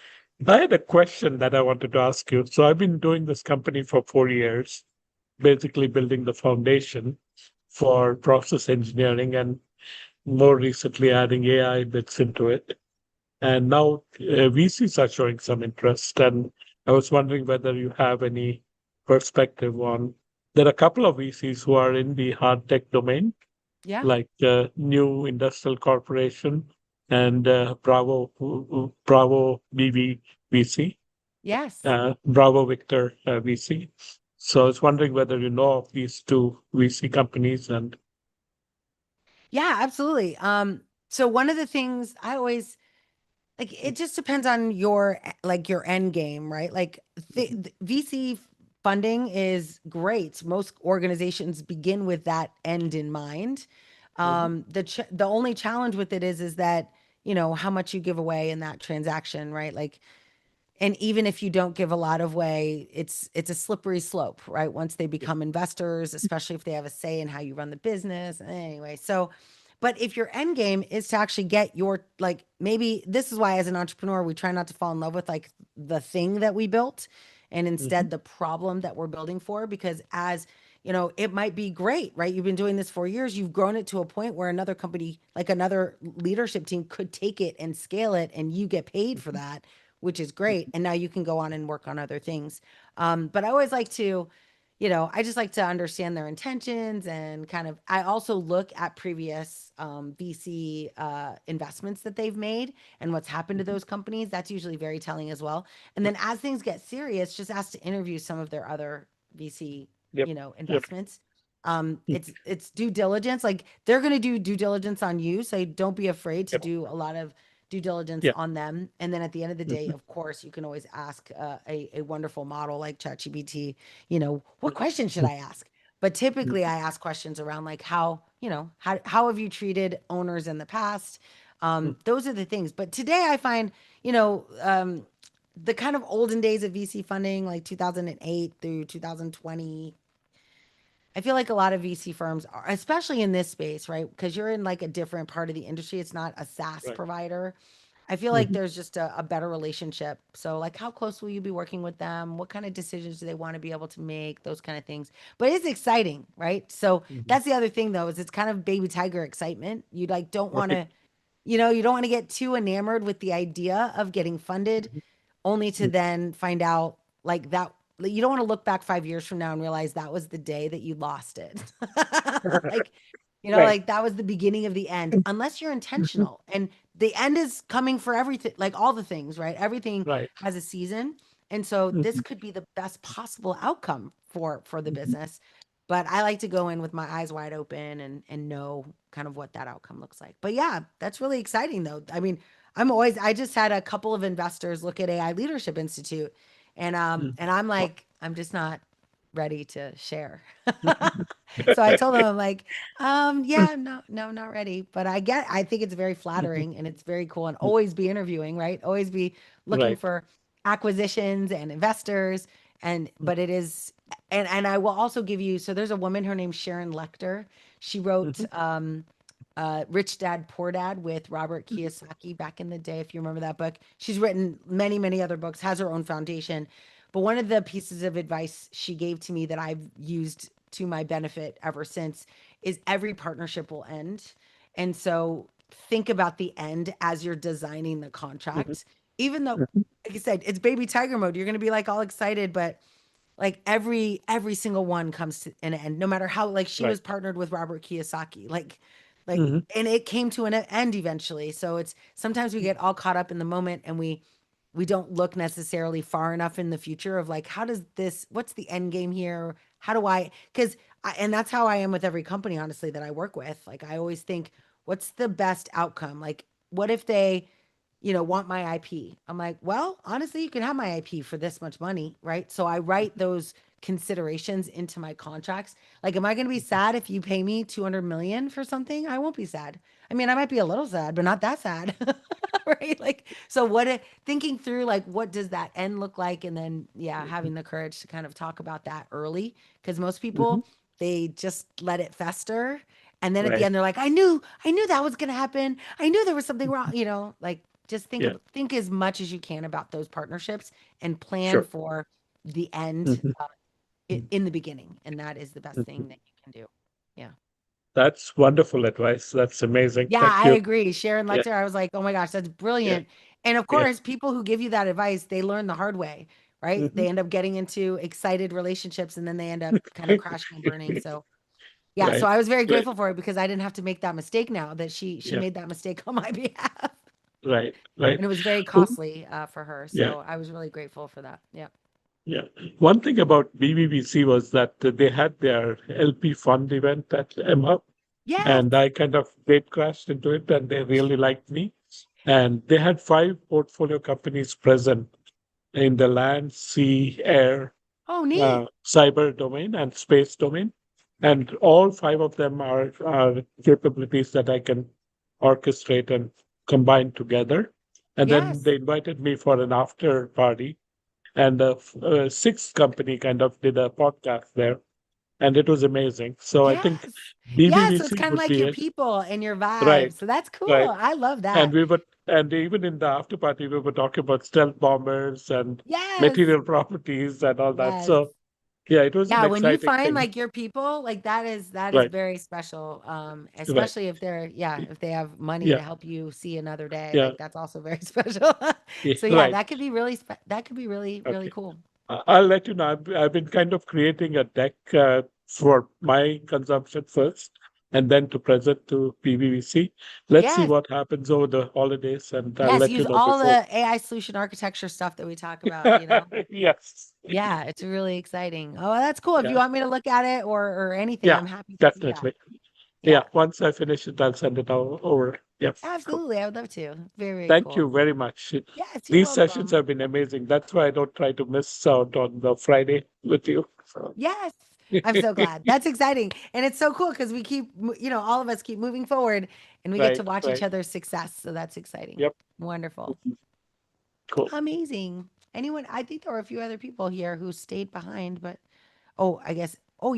I had a question that I wanted to ask you. So I've been doing this company for 4 years, basically building the foundation for process engineering and more recently adding AI bits into it. And now VCs are showing some interest. And I was wondering whether you have any perspective on. There are a couple of VCs who are in the hard tech domain, Yeah. like New Industrial Corporation and Bravo BV VC, Yes. Bravo Victor VC. So I was wondering whether you know of these two VC companies and. Yeah, absolutely. So one of the things I always like, it just depends on your like your end game, right? Like the VC funding is great. Most organizations begin with that end in mind. Mhm, The only challenge with it is that, how much you give away in that transaction, right? Like, and even if you don't give a lot of way, it's a slippery slope, right? Once they yeah, become investors, especially if they have a say in how you run the business. Anyway, so but if your end game is to actually get your, like, maybe this is why as an entrepreneur we try not to fall in love with like the thing that we built and mhm, instead the problem that we're building for, because as it might be great, right? You've been doing this for years, you've grown it to a point where another company, like another leadership team, could take it and scale it and you get paid for mhm, that, which is great. mhm, And now you can go on and work on other things. But I always like to, I just like to understand their intentions and kind of, I also look at previous VC investments that they've made and what's happened to mhm. those companies. That's usually very telling as well. And then as things get serious, just ask to interview some of their other VC, Yep, yep, investments. mhm, It's due diligence. Like they're going to do due diligence on you. So don't be afraid to yep, do a lot of due diligence yep, on them. And then at the end of the day, mhm, of course, you can always ask a wonderful model like ChatGPT, what mhm, question should mhm, I ask? But typically mhm, I ask questions around like how have you treated owners in the past? mhm. Those are the things. But today I find, the kind of olden days of VC funding, like 2008 through 2020, I feel like a lot of VC firms are, especially in this space, right? Because you're in like a different part of the industry. It's not a SaaS Right. provider. I feel like Mhm, there's just a better relationship. So, like, how close will you be working with them? What kind of decisions do they want to be able to make? Those kind of things. But it's exciting, right? So mhm. that's the other thing, though, is it's kind of baby tiger excitement. You like don't want Right. to, you don't want to get too enamored with the idea of getting funded Mhm, only to mhm. then find out like that you don't want to look back 5 years from now and realize that was the day that you lost it. Like, Right. like that was the beginning of the end, unless you're Mhm. intentional. And the end is coming for everything, like all the things, right? Everything Right. has a season. And so this Mhm, could be the best possible outcome for the mhm. business. But I like to go in with my eyes wide open and know kind of what that outcome looks like. But yeah, that's really exciting though. I mean, I just had a couple of investors look at AI Leadership Institute Mhm. and I'm Wow. like, I'm just not ready to share. So I told them, I'm like, yeah, no, no, not ready. But I think it's very Mhm. flattering and it's very cool and always be interviewing, right? Always be looking Right. for acquisitions and investors. Mhm, But it is, and I will also give you, so there's a woman, her name's Sharon Lechter. She wrote, mhm, Rich Dad Poor Dad with Robert Kiyosaki back in the day, if you remember that book. She's written many, many other books, has her own foundation. But one of the pieces of advice she gave to me that I've used to my benefit ever since is every partnership will end. And so think about the end as you're designing the mhm, contract. Even though, mhm. like I said, it's baby tiger mode. You're going to be like all excited, but like every single one comes to an end, no matter how, like she Right. was partnered with Robert Kiyosaki, like Mhm, and it came to an end eventually. So it's sometimes we get all caught up in the moment and we don't look necessarily far enough in the future of like, how does this, what's the end game here? How do I, because and that's how I am with every company, honestly, that I work with. Like I always think, what's the best outcome? Like, what if they want my IP. I'm like, well, honestly, you can have my IP for this much money, right? So I write those considerations into my contracts. Like, am I going to be sad if you pay me 200 million for something? I won't be sad. I mean, I might be a little sad, but not that sad. Right? Like, so thinking through like what does that end look like? And then having the courage to kind of talk about that early. Because most Mhm. people, they just let it fester. And then at the Right. end, they're like, I knew that was gonna happen. I knew there was something wrong, like just Yeah. think as much as you can about those partnerships and plan Sure. for the end Mhm. in the beginning. And that is the best Mhm. thing that you can do. Yeah. That's wonderful advice. That's amazing. Yeah, Thank I you. agree. Sharon Yeah. Lecter, I was like, oh my gosh, that's Yeah. brilliant. And of Yeah. course, people who give you that advice, they learn the hard way, right? Mhm. They end up getting into excited relationships and then they end up kind of crashing and burning. So yeah, so Right. I was very Right. grateful for it because I didn't have to make that mistake now that she Yeah. made that mistake on my behalf. Right. Right. And it was very Oh, costly for her. yeah. So I was really grateful for that. Yeah. Yeah. One thing about BBBC was that they had their LP fund event at Emma, Yes. and I kind of gate crashed into it, and they really liked me. And they had 5 portfolio companies present in the land, sea, air, Oh, neat. cyber domain, and space domain. And all 5 of them are capabilities that I can orchestrate and combine together. And then Yes. they invited me for an after party. And the 6th company kind of did a podcast there, and it was amazing. So I think Yes. Yeah. So it's BBBC kind of would like be your it. people and your vibe. Right, So that's cool. right. I love And that. and even in the after party, we were talking about stealth bombers and Yes. material properties and all that. Yes. So yeah, it was an Yeah, when you exciting find thing. like your people, like that is Right, very special. right. Especially if they have money to Yeah, help you see another day, yeah, like that's also very special. yeah. So yeah, Right. that could be really, really Okay. cool. I'll let you know. I've been kind of creating a deck for my consumption first, and then to present to PVVC. Let's see Yes. what happens over the holidays, and I'll Yes, let you use know all before. the AI solution architecture stuff that we talk about. Yes. Yeah, it's really exciting. Oh, that's cool. If you Yeah. want me to look at it or anything, Yeah. I'm happy to do that. Definitely. Yeah, Yeah. Once I finish it, I'll send it over. Yep. Cool. absolutely. I would love to. Very, very Thank cool. you very much. Yes, you're These sessions welcome. have been amazing. That's why I don't try to miss out on the Friday with you. So. Yes. I'm so glad. That's exciting. And it's so cool because we keep, all of us keep moving forward and we get to Right. watch each Right. other's success. So that's exciting. Yep. Wonderful. Cool. Amazing. I think there were a few other people here who stayed behind, but oh, I guess, oh,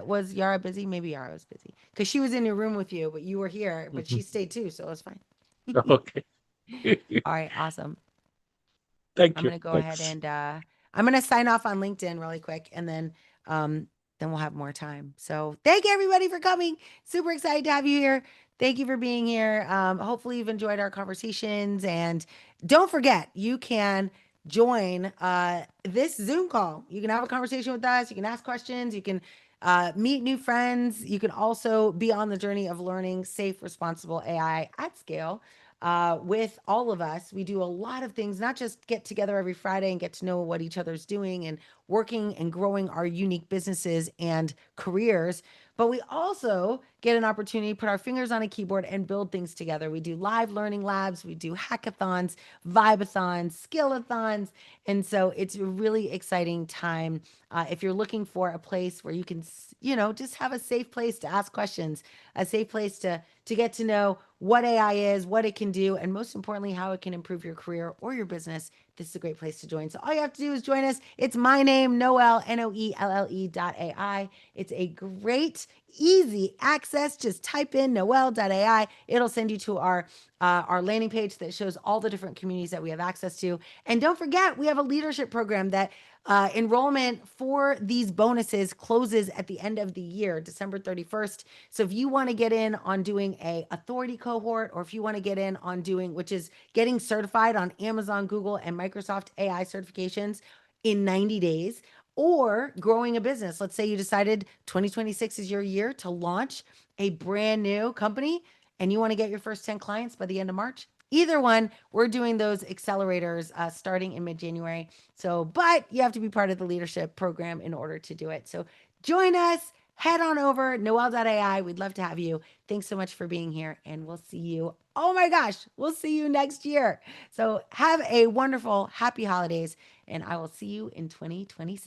was Yara busy? Maybe Yara was busy because she was in your room with you, but you were here, but she Mhm. stayed too. So it was fine. Okay. All right. Awesome. Thank I'm you. gonna go ahead Thanks. and I'm gonna sign off on LinkedIn really quick, and then we'll have more time. So thank you everybody for coming. Super excited to have you here. Thank you for being here. Hopefully you've enjoyed our conversations, and don't forget you can join this Zoom call. You can have a conversation with us. You can ask questions. You can meet new friends. You can also be on the journey of learning safe, responsible AI at scale with all of us. We do a lot of things, not just get together every Friday and get to know what each other's doing and working and growing our unique businesses and careers, but we also get an opportunity to put our fingers on a keyboard and build things together. We do live learning labs, we do hackathons, vibathons, skillathons. And so it's a really exciting time. If you're looking for a place where you can, just have a safe place to ask questions, a safe place to get to know what AI is, what it can do, and most importantly, how it can improve your career or your business, this is a great place to join. So all you have to do is join us. It's my name, Noelle, Noelle.ai. It's a great, easy access. Just type in Noelle.ai. It'll send you to our landing page that shows all the different communities that we have access to. And don't forget, we have a leadership program that enrollment for these bonuses closes at the end of the year, December 31st. So if you want to get in on doing a authority cohort, or if you want to get in on doing, which is getting certified on Amazon, Google, and Microsoft AI certifications in 90 days, or growing a business. Let's say you decided 2026 is your year to launch a brand new company and you want to get your first 10 clients by the end of March. Either one, we're doing those accelerators starting in mid-January. So, but you have to be part of the leadership program in order to do it. So join us, head on over Noelle.ai. We'd love to have you. Thanks so much for being here, and we'll see you. Oh my gosh, we'll see you next year. So have a wonderful, happy holidays, and I will see you in 2026.